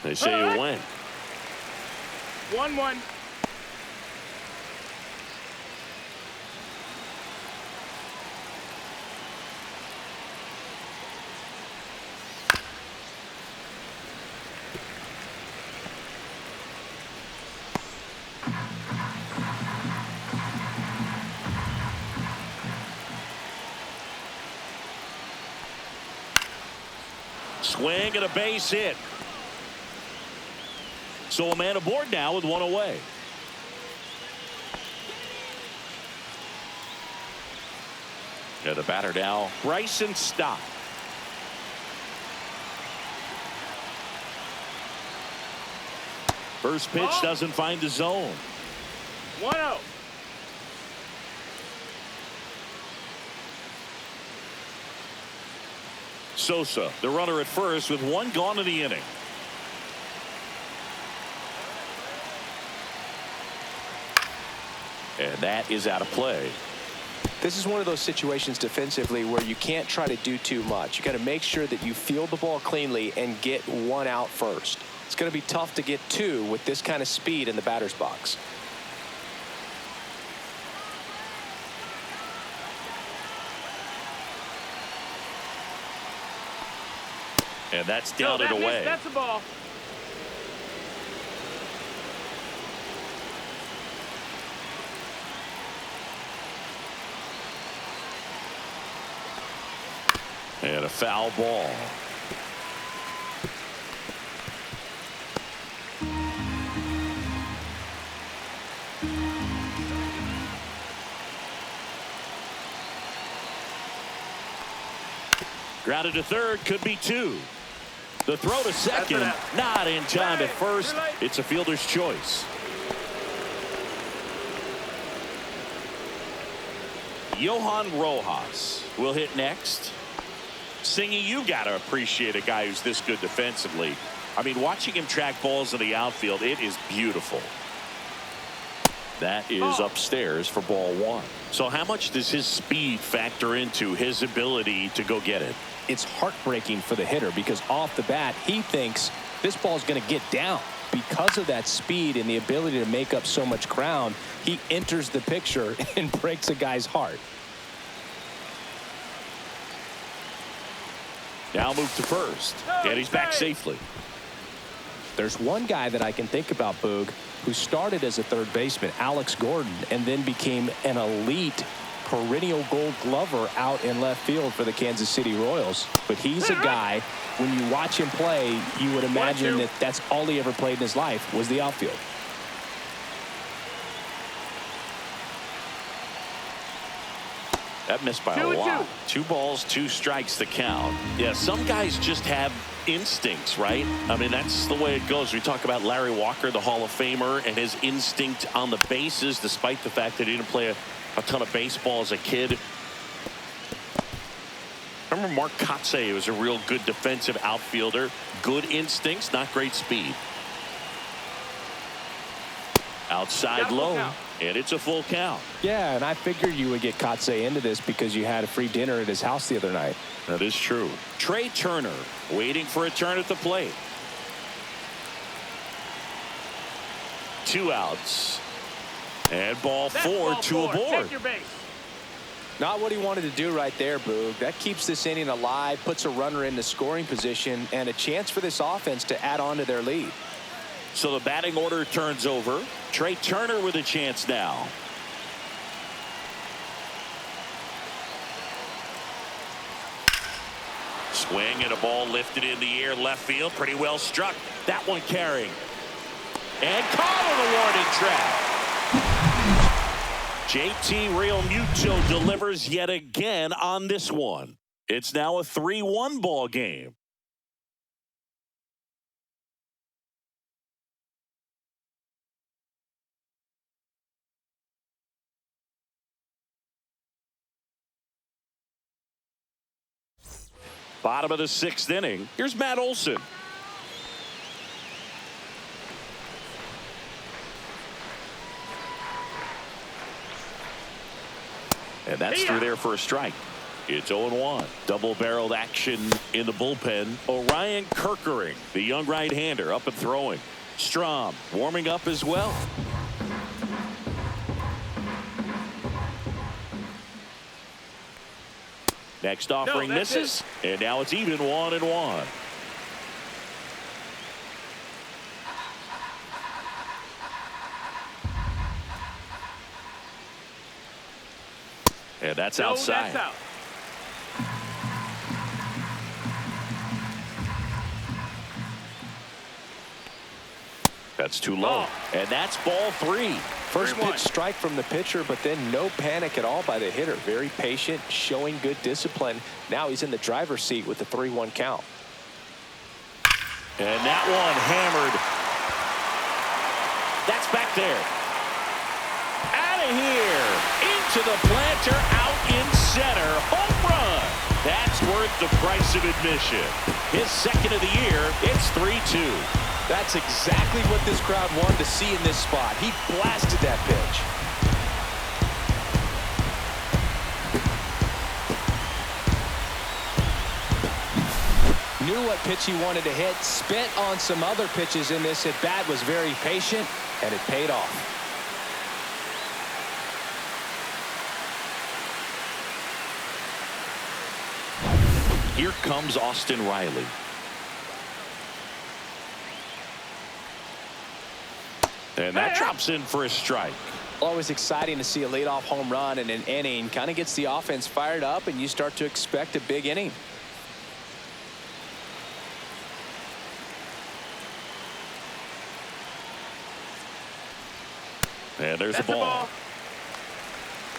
They say you win. 1-1. Swing and a base hit. So a man aboard now with 1 away. And the batter now, Bryson Stott. First pitch doesn't find the zone. 1-0. Sosa, the runner at first, with 1 gone in the inning. And that is out of play. This is one of those situations defensively where you can't try to do too much. You got to make sure that you field the ball cleanly and get 1 out first. It's going to be tough to get 2 with this kind of speed in the batter's box. And that's down and away. That's a ball. And a foul ball. Grounded to third, could be 2. The throw to second, not in time at first. It's a fielder's choice. Johan Rojas will hit next. Singy, you got to appreciate a guy who's this good defensively. I mean, watching him track balls in the outfield, it is beautiful. That is upstairs for ball one. So how much does his speed factor into his ability to go get it? It's heartbreaking for the hitter because off the bat he thinks this ball is going to get down. Because of that speed and the ability to make up so much ground, he enters the picture and breaks a guy's heart. Now move to first, and he's back safely. There's one guy that I can think about, Boog, who started as a third baseman, Alex Gordon, and then became an elite perennial gold glover out in left field for the Kansas City Royals. But he's a guy, when you watch him play, you would imagine that that's all he ever played in his life was the outfield. That missed by a lot. 2 balls, 2 strikes to count. Yeah, some guys just have instincts, right? I mean, that's the way it goes. We talk about Larry Walker, the Hall of Famer, and his instinct on the bases, despite the fact that he didn't play a ton of baseball as a kid. Remember Mark Kotsay was a real good defensive outfielder. Good instincts, not great speed. Outside low, and it's a full count. Yeah, and I figured you would get Kotsay into this because you had a free dinner at his house the other night. That is true. Trey Turner waiting for a turn at the plate. 2 outs. And ball 4, 2 aboard. Not what he wanted to do right there, Boog. That keeps this inning alive, puts a runner in the scoring position, and a chance for this offense to add on to their lead. So the batting order turns over. Trey Turner with a chance now. Swing and a ball lifted in the air left field. Pretty well struck. That one carrying. And caught on a warning track. JT Realmuto delivers yet again on this one. It's now a 3-1 ball game. Bottom of the 6th inning. Here's Matt Olson. And that's through there for a strike. It's 0-1. Double-barreled action in the bullpen. Orion Kerkering, the young right-hander, up and throwing. Strom warming up as well. Next offering misses, and now it's even 1-1. And that's outside. That's out. That's too low. And that's ball 3. First pitch strike from the pitcher, but then no panic at all by the hitter. Very patient, showing good discipline. Now he's in the driver's seat with the 3-1 count. And that one hammered. That's back there. Out of here. Into the planter, out in center. Home run. That's worth the price of admission. His 2nd of the year. It's 3-2. That's exactly what this crowd wanted to see in this spot. He blasted that pitch. Knew what pitch he wanted to hit. Spent on some other pitches in this at bat. Was very patient, and it paid off. Here comes Austin Riley. And that drops in for a strike. Always exciting to see a leadoff home run in an inning. Kind of gets the offense fired up, and you start to expect a big inning. And there's the ball.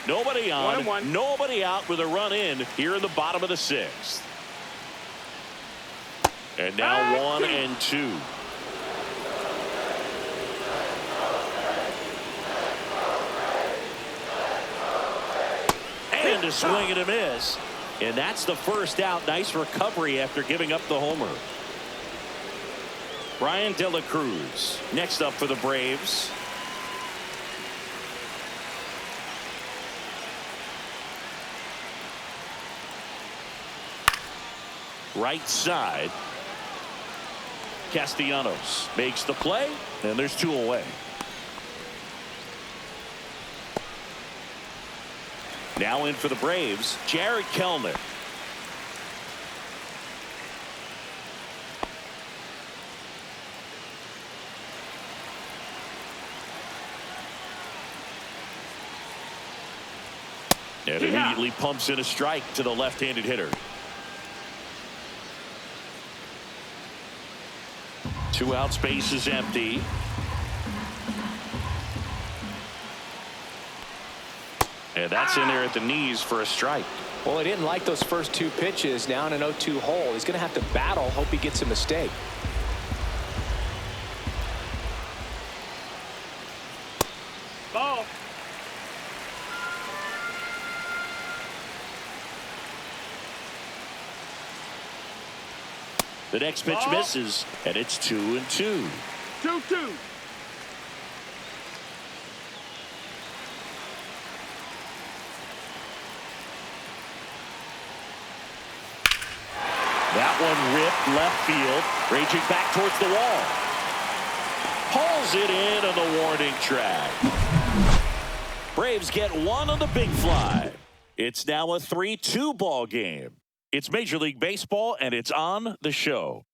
Nobody on, 1-1. Nobody out with a run in here in the bottom of the 6th. And now 1-2. And a swing and a miss. And that's the first out. Nice recovery after giving up the homer. Brian De La Cruz next up for the Braves. right side. Castellanos makes the play, and there's 2 away. Now in for the Braves, Jared Kellner. And immediately pumps in a strike to the left-handed hitter. 2 out, space is empty. And that's in there at the knees for a strike. Well, he didn't like those first 2 pitches. Now in an 0-2 hole. He's going to have to battle. Hope he gets a mistake. Ball. The next pitch misses, and it's 2-2. 2-2. That one ripped left field, raging back towards the wall. Pulls it in on the warning track. Braves get 1 on the big fly. It's now a 3-2 ball game. It's Major League Baseball, and it's on the show.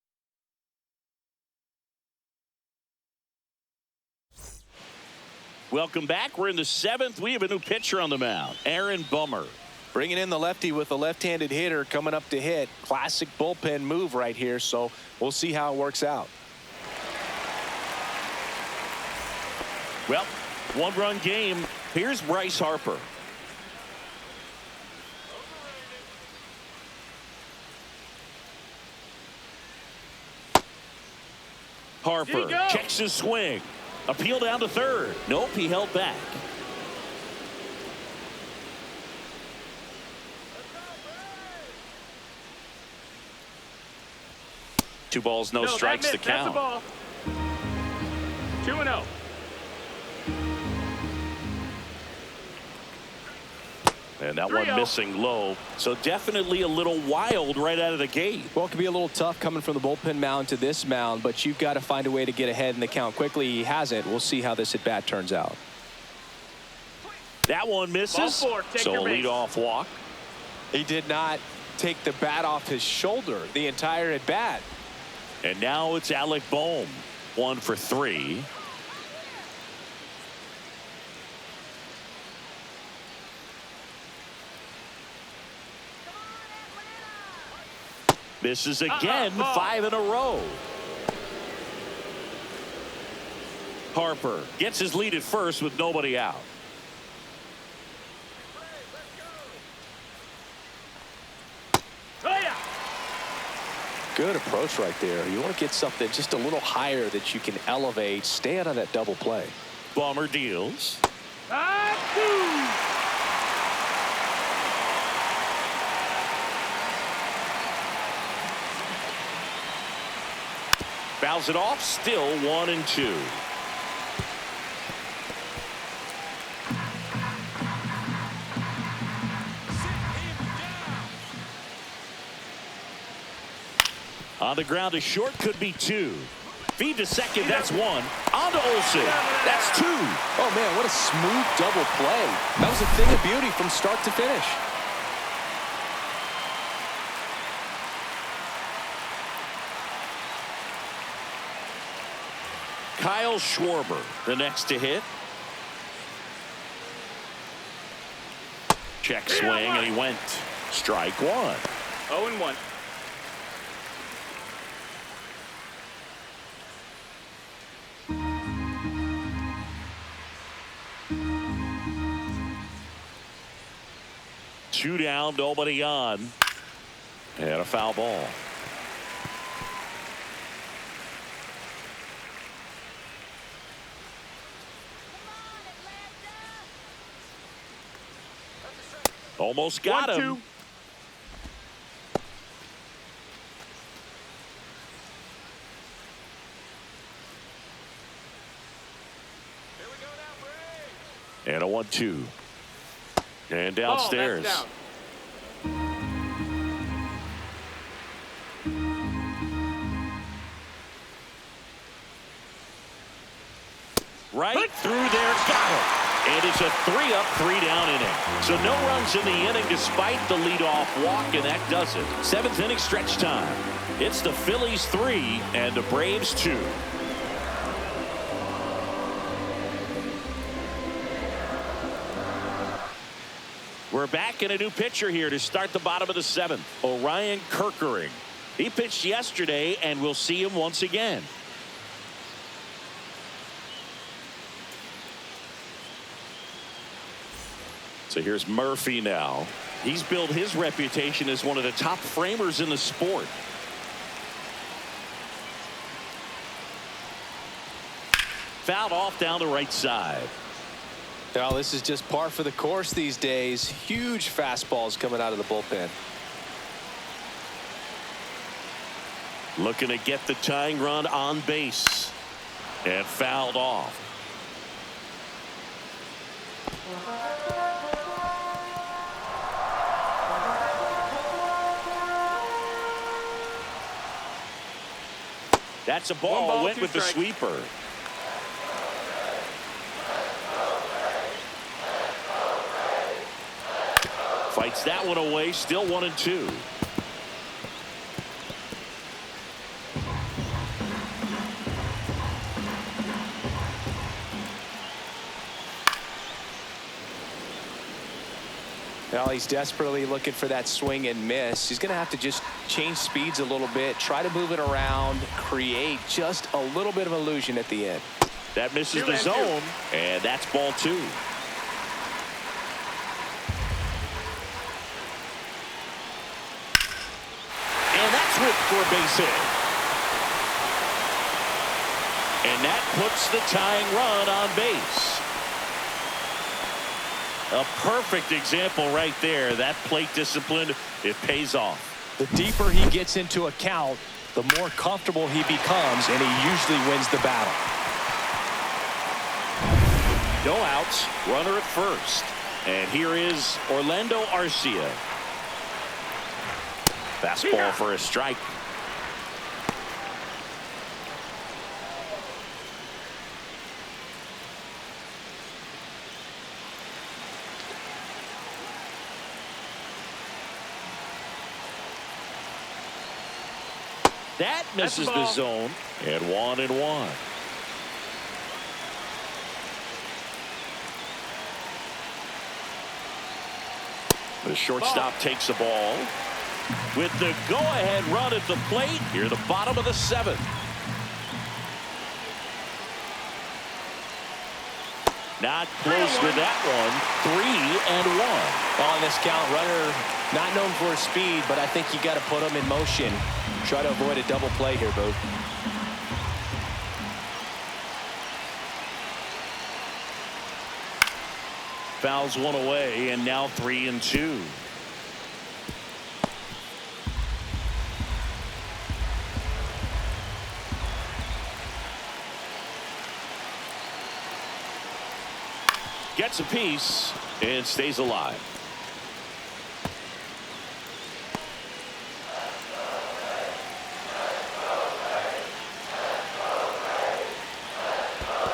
Welcome back. We're in the 7th. We have a new pitcher on the mound, Aaron Bummer. Bringing in the lefty with a left-handed hitter coming up to hit. Classic bullpen move right here, so we'll see how it works out. Well, 1-run game. Here's Bryce Harper. Harper checks his swing. Appeal down to third. Nope, he held back. Two balls, no strikes to count. That's a ball. 2-0. And that one missing low. So definitely a little wild right out of the gate. Well, it can be a little tough coming from the bullpen mound to this mound, but you've got to find a way to get ahead in the count quickly. He hasn't. We'll see how this at bat turns out. That one misses. So a leadoff walk. He did not take the bat off his shoulder the entire at bat. And now it's Alec Bohm. 1 for 3. Misses again, 5 in a row. Harper gets his lead at first with nobody out. Good approach right there. You want to get something just a little higher that you can elevate. Stay out of that double play. Bummer deals. Fouls it off. Still 1-2. On the ground to short, could be 2. Feed to second, that's 1. On to Olsen, that's 2. Oh man, what a smooth double play. That was a thing of beauty from start to finish. Kyle Schwarber, the next to hit. Check swing, and he went. Strike 1. 0-1. Two down, nobody on. And a foul ball. Almost got him. 1-2. And a 1-2. And downstairs. Right through there. Got it. And it's a 3-up, 3-down inning. So no runs in the inning despite the leadoff walk, and that does it. 7th inning stretch time. It's the Phillies 3 and the Braves 2. We're back in a new pitcher here to start the bottom of the 7th. Orion Kerkering. He pitched yesterday, and we'll see him once again. So here's Murphy now. He's built his reputation as one of the top framers in the sport. Fouled off down the right side. Now this is just par for the course these days. Huge fastballs coming out of the bullpen. Looking to get the tying run on base. And fouled off. That's a ball. Went with the sweeper. Fights that one away. Still 1-2. Well, he's desperately looking for that swing and miss. He's going to have to just change speeds a little bit, try to move it around, create just a little bit of illusion at the end. That misses the zone, and that's ball 2. And that's ripped for a base hit. And that puts the tying run on base. A perfect example right there. That plate discipline, it pays off. The deeper he gets into a count, the more comfortable he becomes, and he usually wins the battle. No outs, runner at first. And here is Orlando Arcia. Fastball for a strike. That misses the zone, and 1-1. The shortstop takes the ball. With the go-ahead run at the plate, here the bottom of the 7th. Not close with that one. 3-1. On this count, runner not known for his speed, but I think you got to put him in motion. Try to avoid a double play here, Boog. Fouls one away, and now 3-2. Gets a piece and stays alive.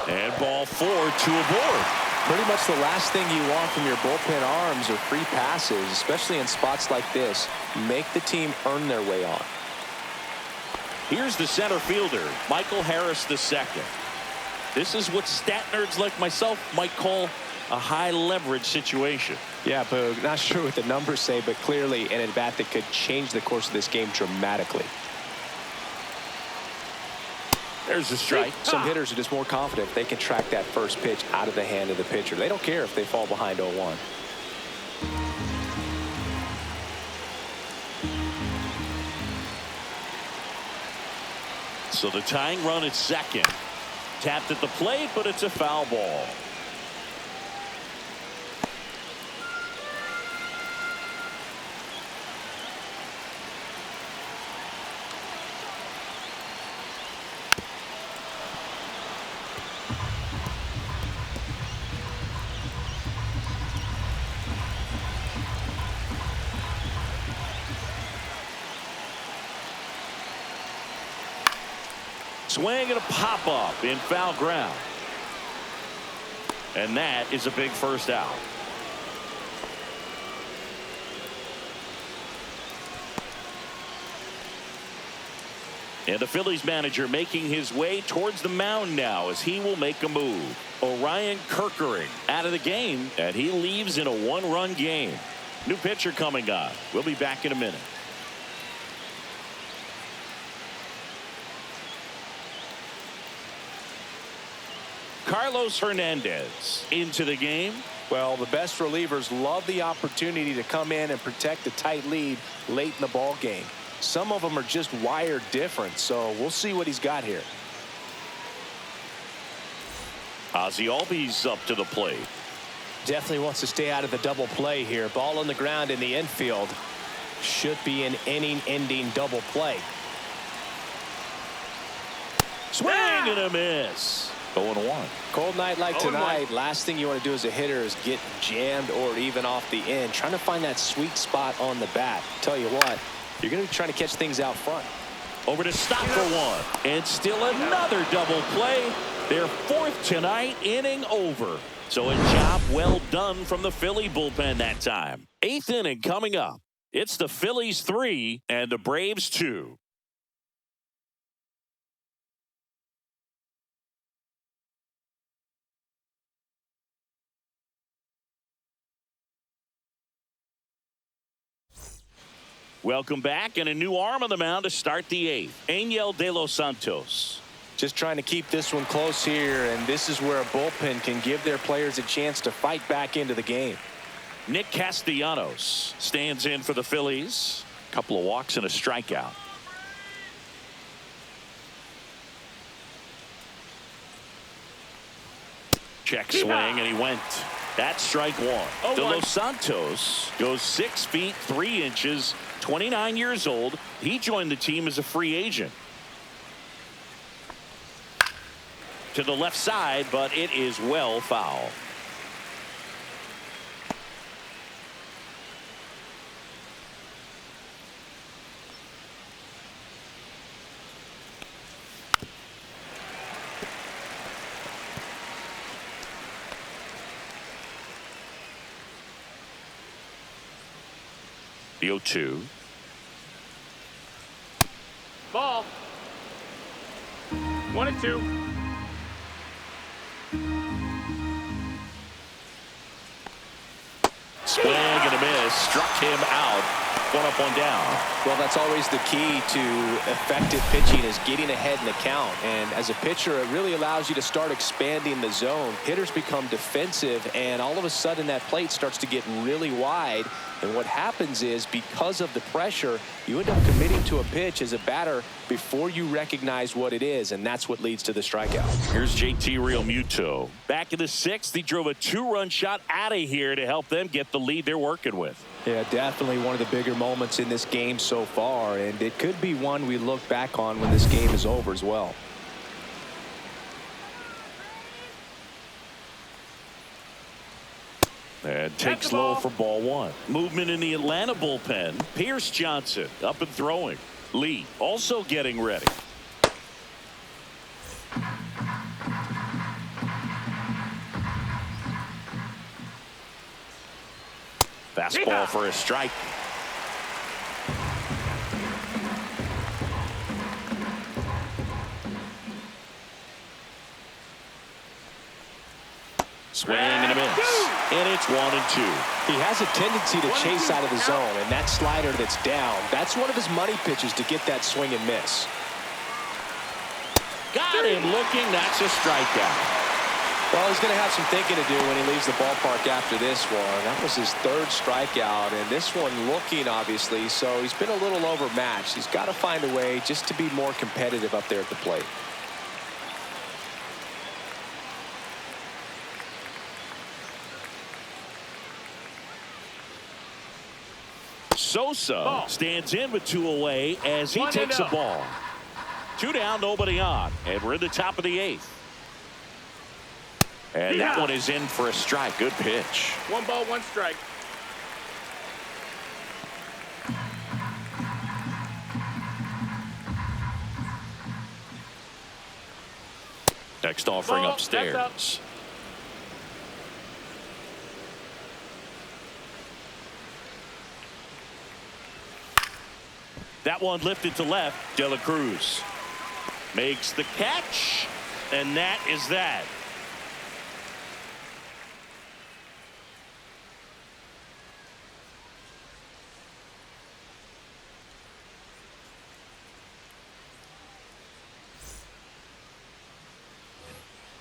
And ball 4, 2 aboard. Pretty much the last thing you want from your bullpen arms are free passes, especially in spots like this. Make the team earn their way on. Here's the center fielder, Michael Harris II. This is what stat nerds like myself might call a high leverage situation. Yeah, Boog, not sure what the numbers say, but clearly an at-bat that could change the course of this game dramatically. There's a strike. Some hitters are just more confident if they can track that first pitch out of the hand of the pitcher. They don't care if they fall behind 0-1. So the tying run at second. Tapped at the plate, but it's a foul ball. Swing and a pop-up in foul ground. And that is a big first out. And the Phillies manager making his way towards the mound now as he will make a move. Orion Kerkering out of the game, and he leaves in a one-run game. New pitcher coming on. We'll be back in a minute. Carlos Hernandez into the game. Well, the best relievers love the opportunity to come in and protect a tight lead late in the ball game. Some of them are just wired different, so we'll see what he's got here. Ozzie Albies up to the plate. Definitely wants to stay out of the double play here. Ball on the ground in the infield. Should be an inning-ending double play. Swing and a miss. 0-1. Cold night like 0-1. tonight, last thing you want to do as a hitter is get jammed or even off the end. Trying to find that sweet spot on the bat. Tell you what, you're going to be trying to catch things out front. Over to stop for one. And still another double play. Their fourth tonight, inning over. So a job well done from the Philly bullpen that time. Eighth inning coming up. It's the Phillies 3 and the Braves 2. Welcome back, and a new arm on the mound to start the eighth. Angel De Los Santos. Just trying to keep this one close here, and this is where a bullpen can give their players a chance to fight back into the game. Nick Castellanos stands in for the Phillies. A couple of walks and a strikeout. Check swing, and he went. That's strike one. De Los Santos goes 6 feet 3 inches, 29 years old. He joined the team as a free agent. To the left side, but it is well foul. The 0-2. Ball. 1-2. Swing and a miss. Struck him out. 1 up, 1 down. Well, that's always the key to effective pitching, is getting ahead in the count. And as a pitcher, it really allows you to start expanding the zone. Hitters become defensive, and all of a sudden that plate starts to get really wide. And what happens is, because of the pressure, you end up committing to a pitch as a batter before you recognize what it is, and that's what leads to the strikeout. Here's JT Realmuto. Back in the 6th, he drove a 2-run shot out of here to help them get the lead they're working with. Yeah, definitely one of the bigger moments in this game so far, and it could be one we look back on when this game is over as well. And takes low for ball 1. Movement in the Atlanta bullpen. Pierce Johnson up and throwing. Lee also getting ready. Fastball for a strike. Swing and a miss. And it's 1-2. He has a tendency to chase out of the zone, and that slider that's down, that's one of his money pitches to get that swing and miss. Got him looking. That's a strikeout. Well, he's going to have some thinking to do when he leaves the ballpark after this one. That was his 3rd strikeout, and this one looking, obviously, so he's been a little overmatched. He's got to find a way just to be more competitive up there at the plate. Sosa stands in with 2 away as he takes a ball. 2 down, nobody on, and we're in the top of the 8th. And that one is in for a strike. Good pitch. 1 ball, 1 strike. Next offering Ball, upstairs. That one lifted to left. De La Cruz makes the catch, and that is that.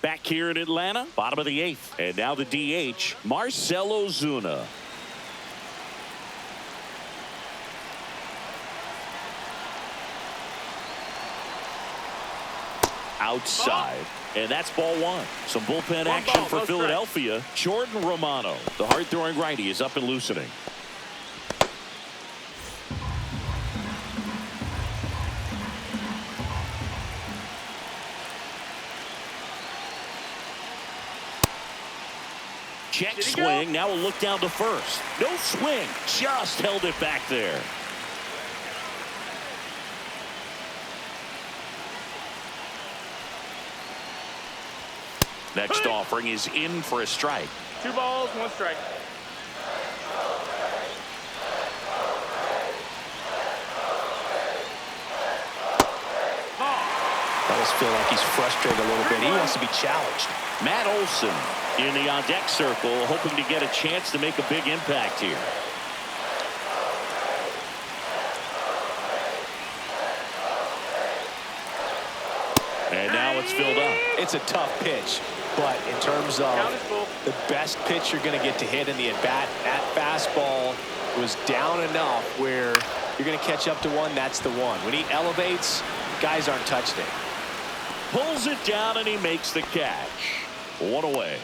Back here in Atlanta, bottom of the 8th. And now the DH, Marcell Ozuna. Outside. And that's ball 1. Some bullpen action for Philadelphia. Jordan Romano, the hard-throwing righty, is up and loosening. Check swing. Now we'll look down to first. No swing. Just held it back there. Next offering is in for a strike. 2 balls, 1 strike. I just feel like he's frustrated a little bit. He wants to be challenged. Matt Olson in the on-deck circle, hoping to get a chance to make a big impact here. And now it's filled up. It's a tough pitch, but in terms of the best pitch you're going to get to hit in the at-bat, that fastball was down enough where you're going to catch up to one. That's the one. When he elevates, guys aren't touching it. Pulls it down and he makes the catch. 1 away.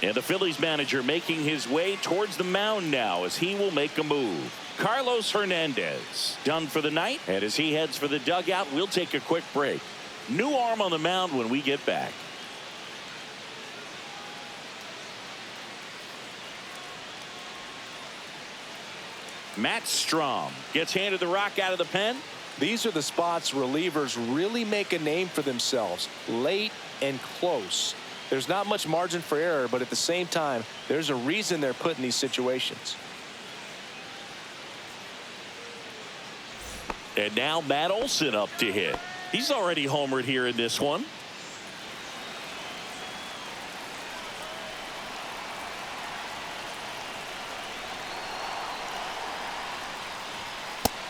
And the Phillies manager making his way towards the mound now as he will make a move. Carlos Hernandez done for the night, and as he heads for the dugout, we'll take a quick break. New arm on the mound when we get back. Matt Strom gets handed the rock out of the pen. These are the spots relievers really make a name for themselves, late and close. There's not much margin for error, but at the same time, there's a reason they're put in these situations. And now Matt Olson up to hit. He's already homered here in this one.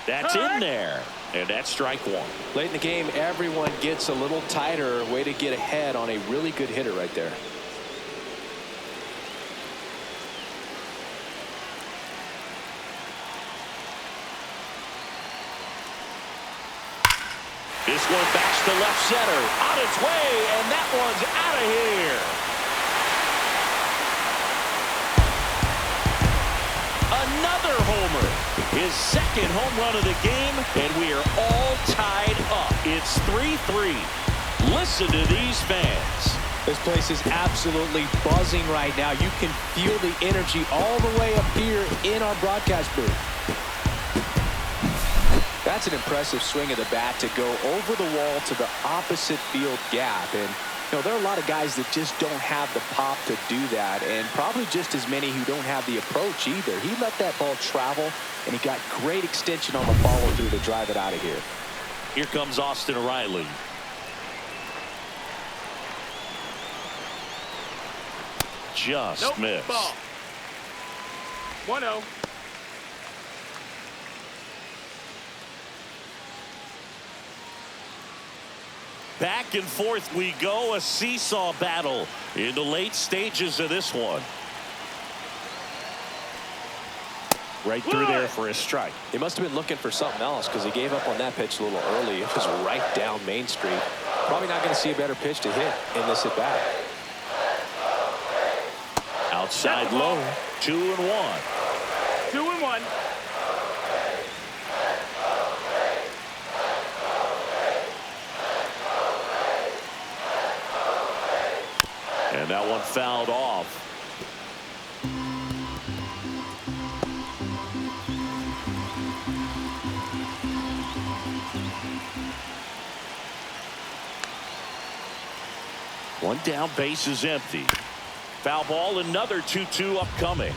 That's in there. And that's strike 1. Late in the game, everyone gets a little tighter. Way to get ahead on a really good hitter right there. This one backs to left center. On its way, and that one's out of here. Another homer. His second home run of the game, and we are all tied up. It's 3-3. Listen to these fans. This place is absolutely buzzing right now. You can feel the energy all the way up here in our broadcast booth. That's an impressive swing of the bat to go over the wall to the opposite field gap. And you know, there are a lot of guys that just don't have the pop to do that, and probably just as many who don't have the approach either. He let that ball travel, and he got great extension on the follow-through to drive it out of here. Here comes Austin Riley. Just missed. Ball. 1-0. Back and forth we go, a seesaw battle in the late stages of this one. Right through there for a strike. He must have been looking for something else because he gave up on that pitch a little early. It was right down Main Street. Probably not going to see a better pitch to hit in this at bat. Outside low, 2-1. 2-1. And that one fouled off. One down, base is empty. Foul ball, another 2-2 upcoming.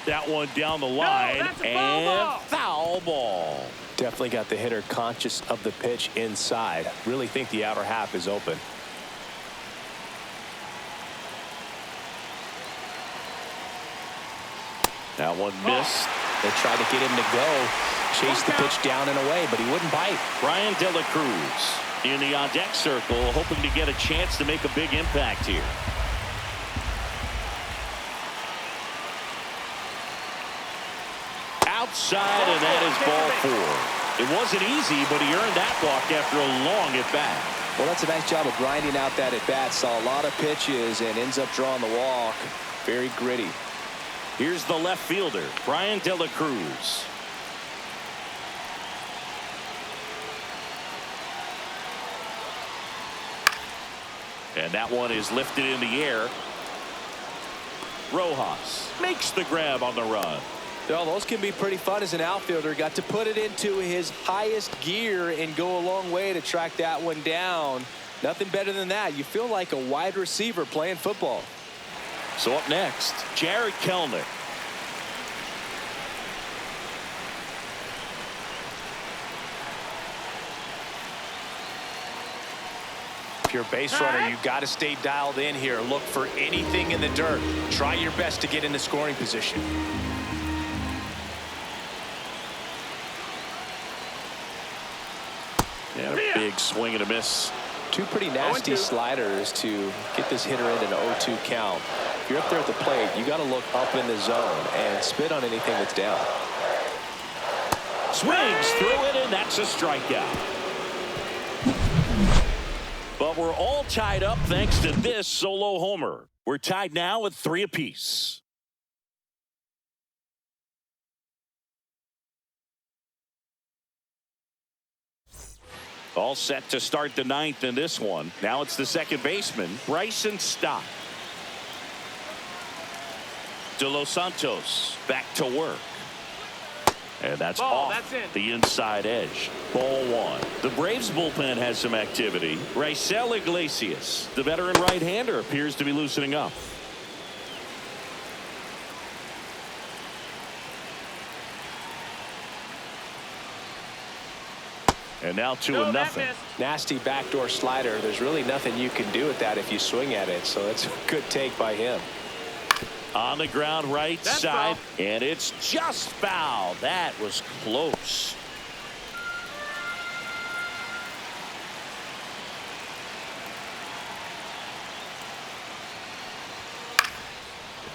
That one down the line, that's a foul and ball. foul ball. Definitely got the hitter conscious of the pitch inside. Really think the outer half is open. That one missed. They tried to get him to go. Chase the pitch down and away, but he wouldn't bite. Brian De La Cruz in the on-deck circle, hoping to get a chance to make a big impact here. Outside, and that is ball 4. It wasn't easy, but he earned that walk after a long at-bat. Well, that's a nice job of grinding out that at-bat. Saw a lot of pitches and ends up drawing the walk. Very gritty. Here's the left fielder, Brian De La Cruz. And that one is lifted in the air. Rojas makes the grab on the run. Well, those can be pretty fun as an outfielder. Got to put it into his highest gear and go a long way to track that one down. Nothing better than that. You feel like a wide receiver playing football. So up next, Jared Kelenic. If you're a base runner, you've got to stay dialed in here. Look for anything in the dirt. Try your best to get into scoring position. Yeah, a big swing and a miss. Two pretty nasty sliders to get this hitter into an 0-2 count. If you're up there at the plate, you got to look up in the zone and spit on anything that's down. Swings through it, and that's a strikeout. But we're all tied up thanks to this solo homer. We're tied now at 3 apiece. All set to start the 9th in this one. Now it's the second baseman, Bryson Stott. De Los Santos back to work. And that's Ball, off that's in. the inside edge. Ball 1. The Braves bullpen has some activity. Raisel Iglesias, the veteran right-hander, appears to be loosening up. And now 2-0. Nasty backdoor slider. There's really nothing you can do with that if you swing at it. So it's a good take by him. On the ground right That's side. foul. And it's just foul. That was close.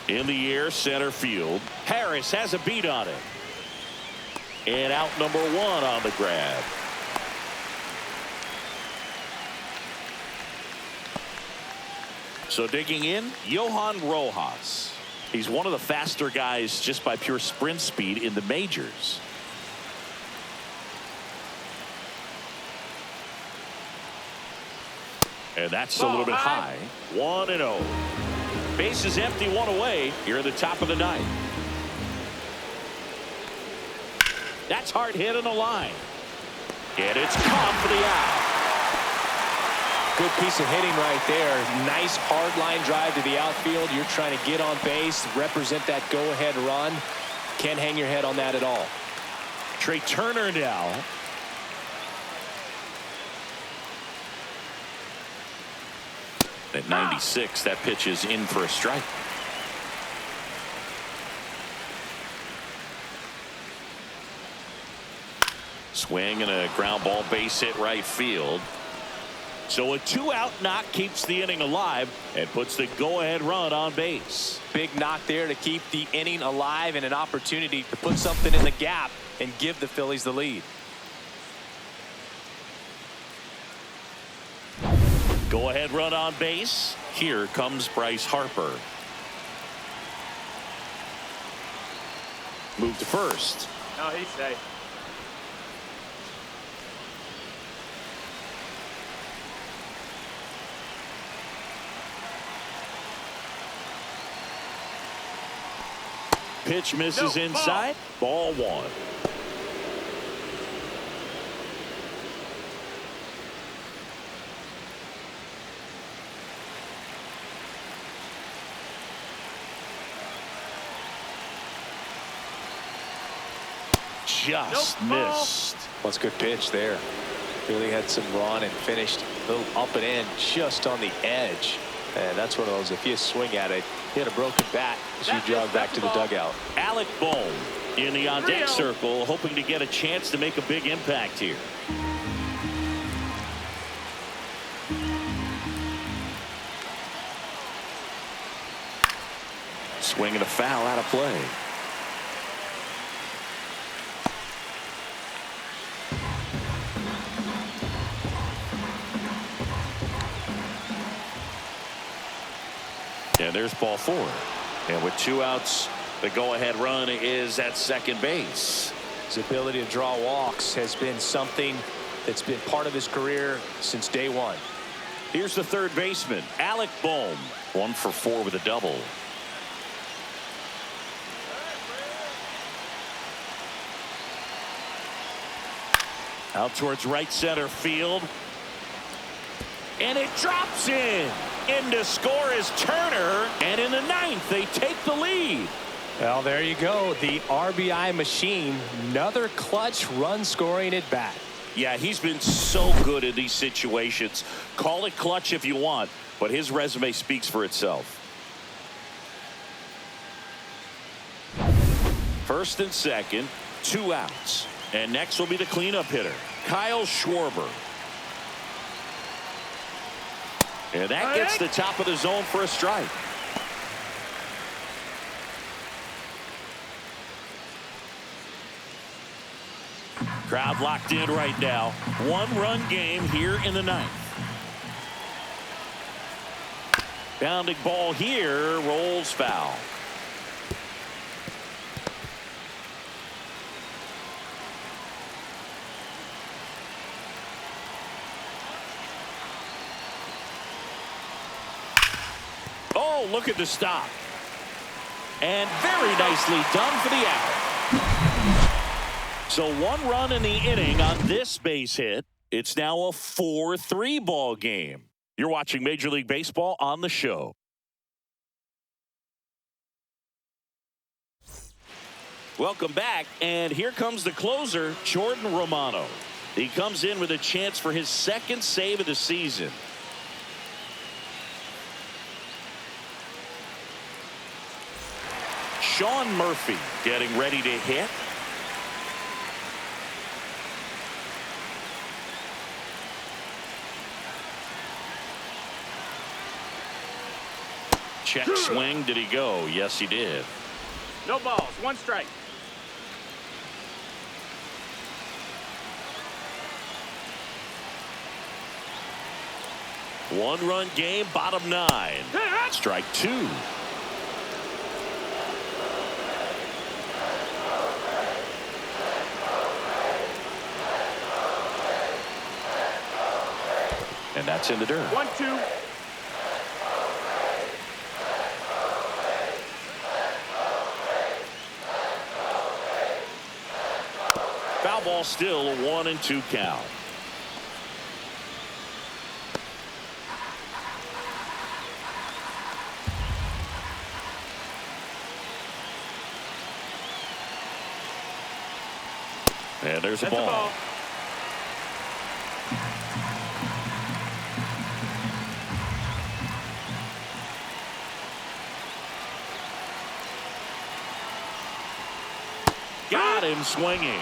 In the air, center field. Harris has a beat on it. And out number 1 on the grab. So digging in, Johan Rojas. He's one of the faster guys just by pure sprint speed in the majors. And that's a little bit high. 1-0. Base is empty, 1 away here at the top of the 9th. That's hard hit on the line. And it's caught for the out. Good piece of hitting right there. Nice hard line drive to the outfield. You're trying to get on base, represent that go-ahead run. Can't hang your head on that at all. Trey Turner now. At 96, that pitch is in for a strike. Swing and a ground ball, base hit right field. So a 2-out knock keeps the inning alive and puts the go-ahead run on base. Big knock there to keep the inning alive and an opportunity to put something in the gap and give the Phillies the lead. Go-ahead run on base. Here comes Bryce Harper. Move to first. No, he's safe. Pitch misses No, inside. Ball 1. just Nope, ball. missed. What's a good pitch there. Really had some run and finished a little up and in just on the edge. And that's one of those, if you swing at it, hit a broken bat as you jog back to the dugout. Alec Bohm in the on-deck 3-0. circle, hoping to get a chance to make a big impact here. Swinging a foul out of play. And there's ball 4. And with 2 outs, the go-ahead run is at second base. His ability to draw walks has been something that's been part of his career since day one. Here's the third baseman, Alec Bohm. 1 for 4 with a double. Out towards right center field. And it drops in. In to score is Turner. And in the 9th, they take the lead. Well, there you go. The RBI machine. Another clutch run scoring at bat. Yeah, he's been so good in these situations. Call it clutch if you want, but his resume speaks for itself. First and second, 2 outs. And next will be the cleanup hitter, Kyle Schwarber. And that gets the top of the zone for a strike. Crowd locked in right now. 1-run game here in the 9th. Bounding ball here, rolls foul. Oh, look at the stop. And very nicely done for the out. So 1 run in the inning on this base hit. It's now a 4-3 ball game. You're watching Major League Baseball on the show. Welcome back, and here comes the closer, Jordan Romano. He comes in with a chance for his 2nd save of the season. Sean Murphy getting ready to hit. Check swing. Did he go? Yes, he did. No balls. 1 strike. One-run game, bottom 9. Strike 2. And that's in the dirt. 1-2. Foul ball, still a 1-2 count. And there's a ball. Got him swinging.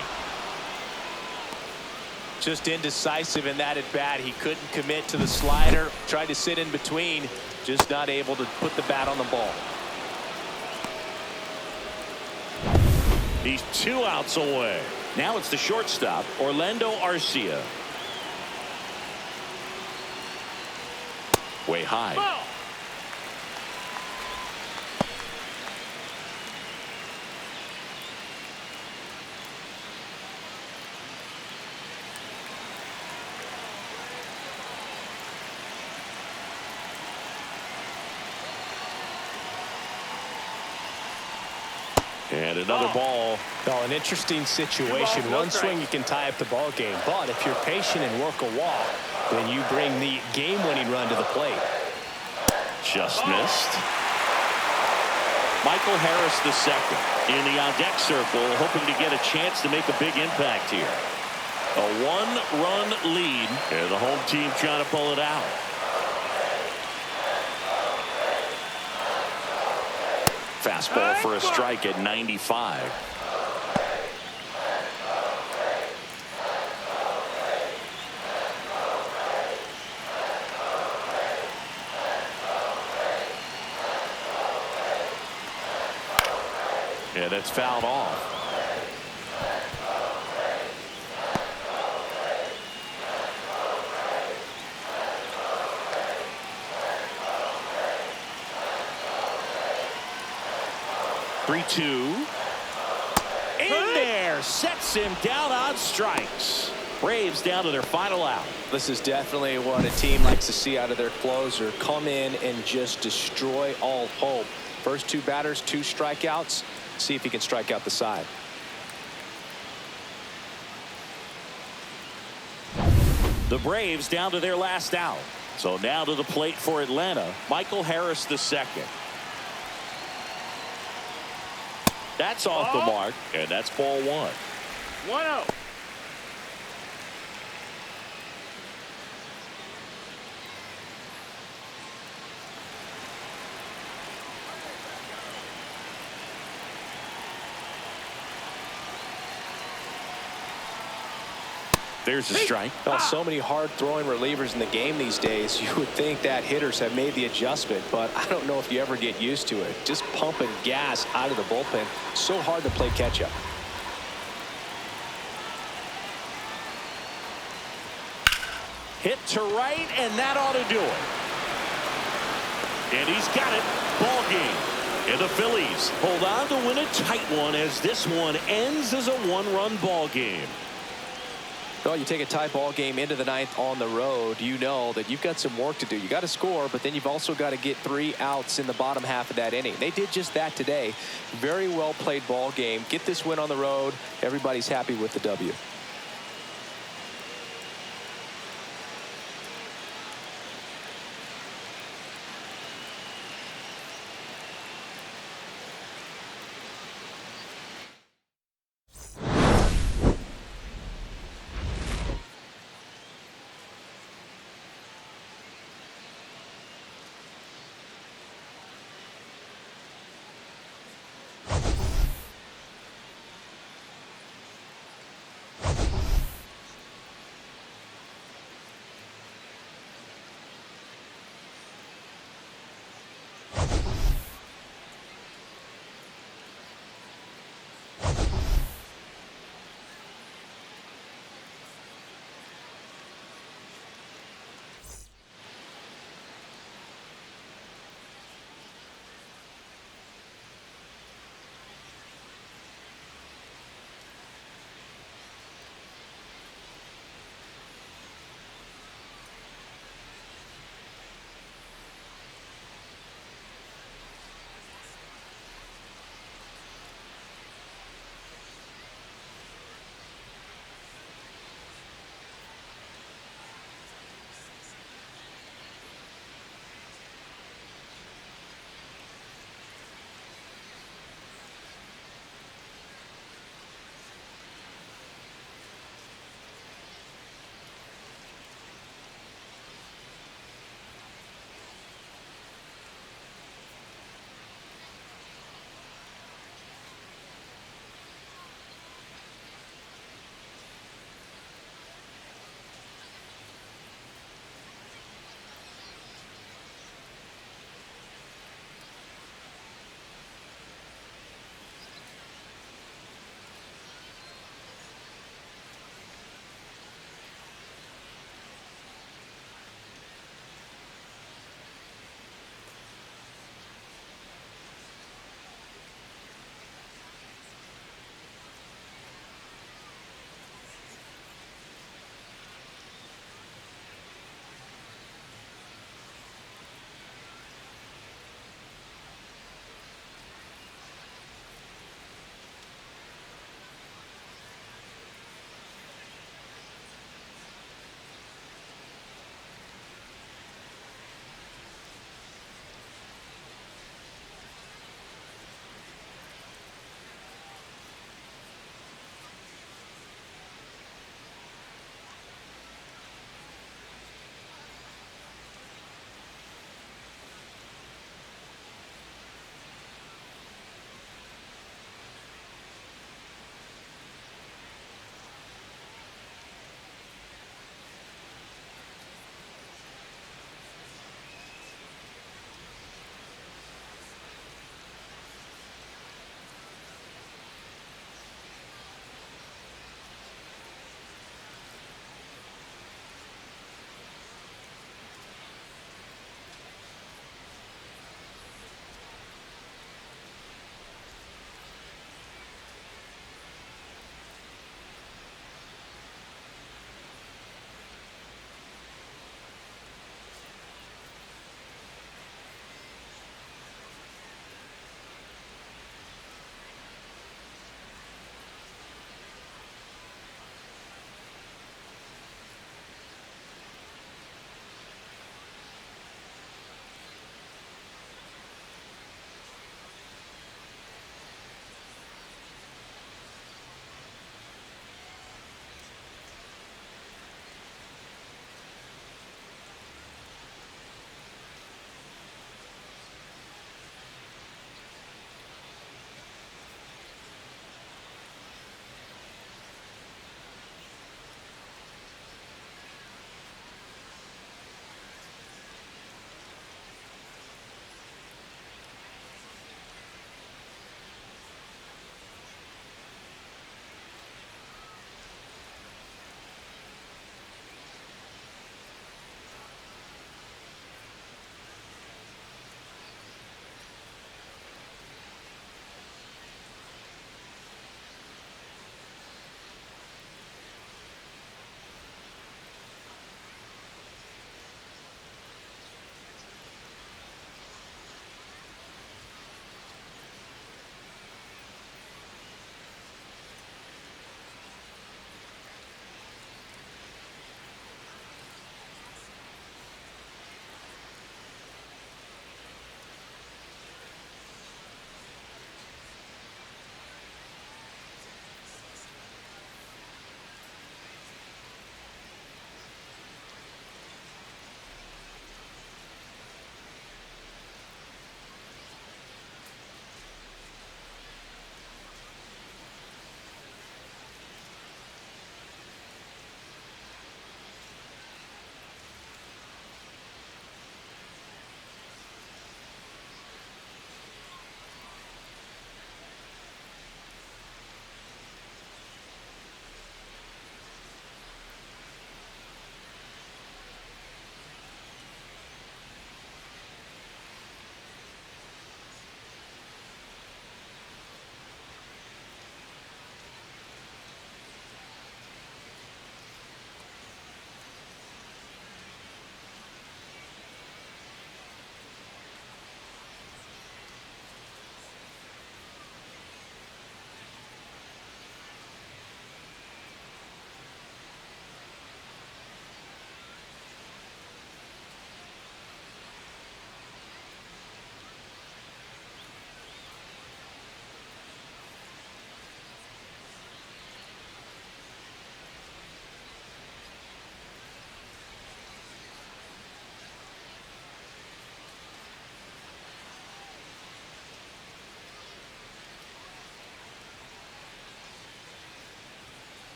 Just indecisive in that at bat. He couldn't commit to the slider. Tried to sit in between. Just not able to put the bat on the ball. He's 2 outs away. Now it's the shortstop, Orlando Arcia. Way high. Ball. And another ball. Well, an interesting situation. 2 balls, no 1 swing, strike. you can tie up the ball game. But if you're patient and work a walk, then you bring the game-winning run to the plate. Just missed. Michael Harris the second in the on-deck circle, hoping to get a chance to make a big impact here. A one-run lead, and the home team trying to pull it out. Fastball for a strike at 95. And it's fouled off. Three-two. In there. Sets him down on strikes. Braves down to their final out. This is definitely what a team likes to see out of their closer. Come in and just destroy all hope. First two batters, 2 strikeouts. See if he can strike out the side. The Braves down to their last out. So now to the plate for Atlanta, Michael Harris the second. That's off the mark, and that's ball 1. 1-0. There's a strike. Well, so many hard-throwing relievers in the game these days. You would think that hitters have made the adjustment, but I don't know if you ever get used to it. Just pumping gas out of the bullpen. So hard to play catch-up. Hit to right, and that ought to do it. And he's got it. Ball game. And the Phillies hold on to win a tight one as this one ends as a one-run ball game. Well, you take a tie ball game into the 9th on the road, you know that you've got some work to do. You got to score, but then you've also got to get 3 outs in the bottom half of that inning. They did just that today. Very well played ball game. Get this win on the road. Everybody's happy with the W.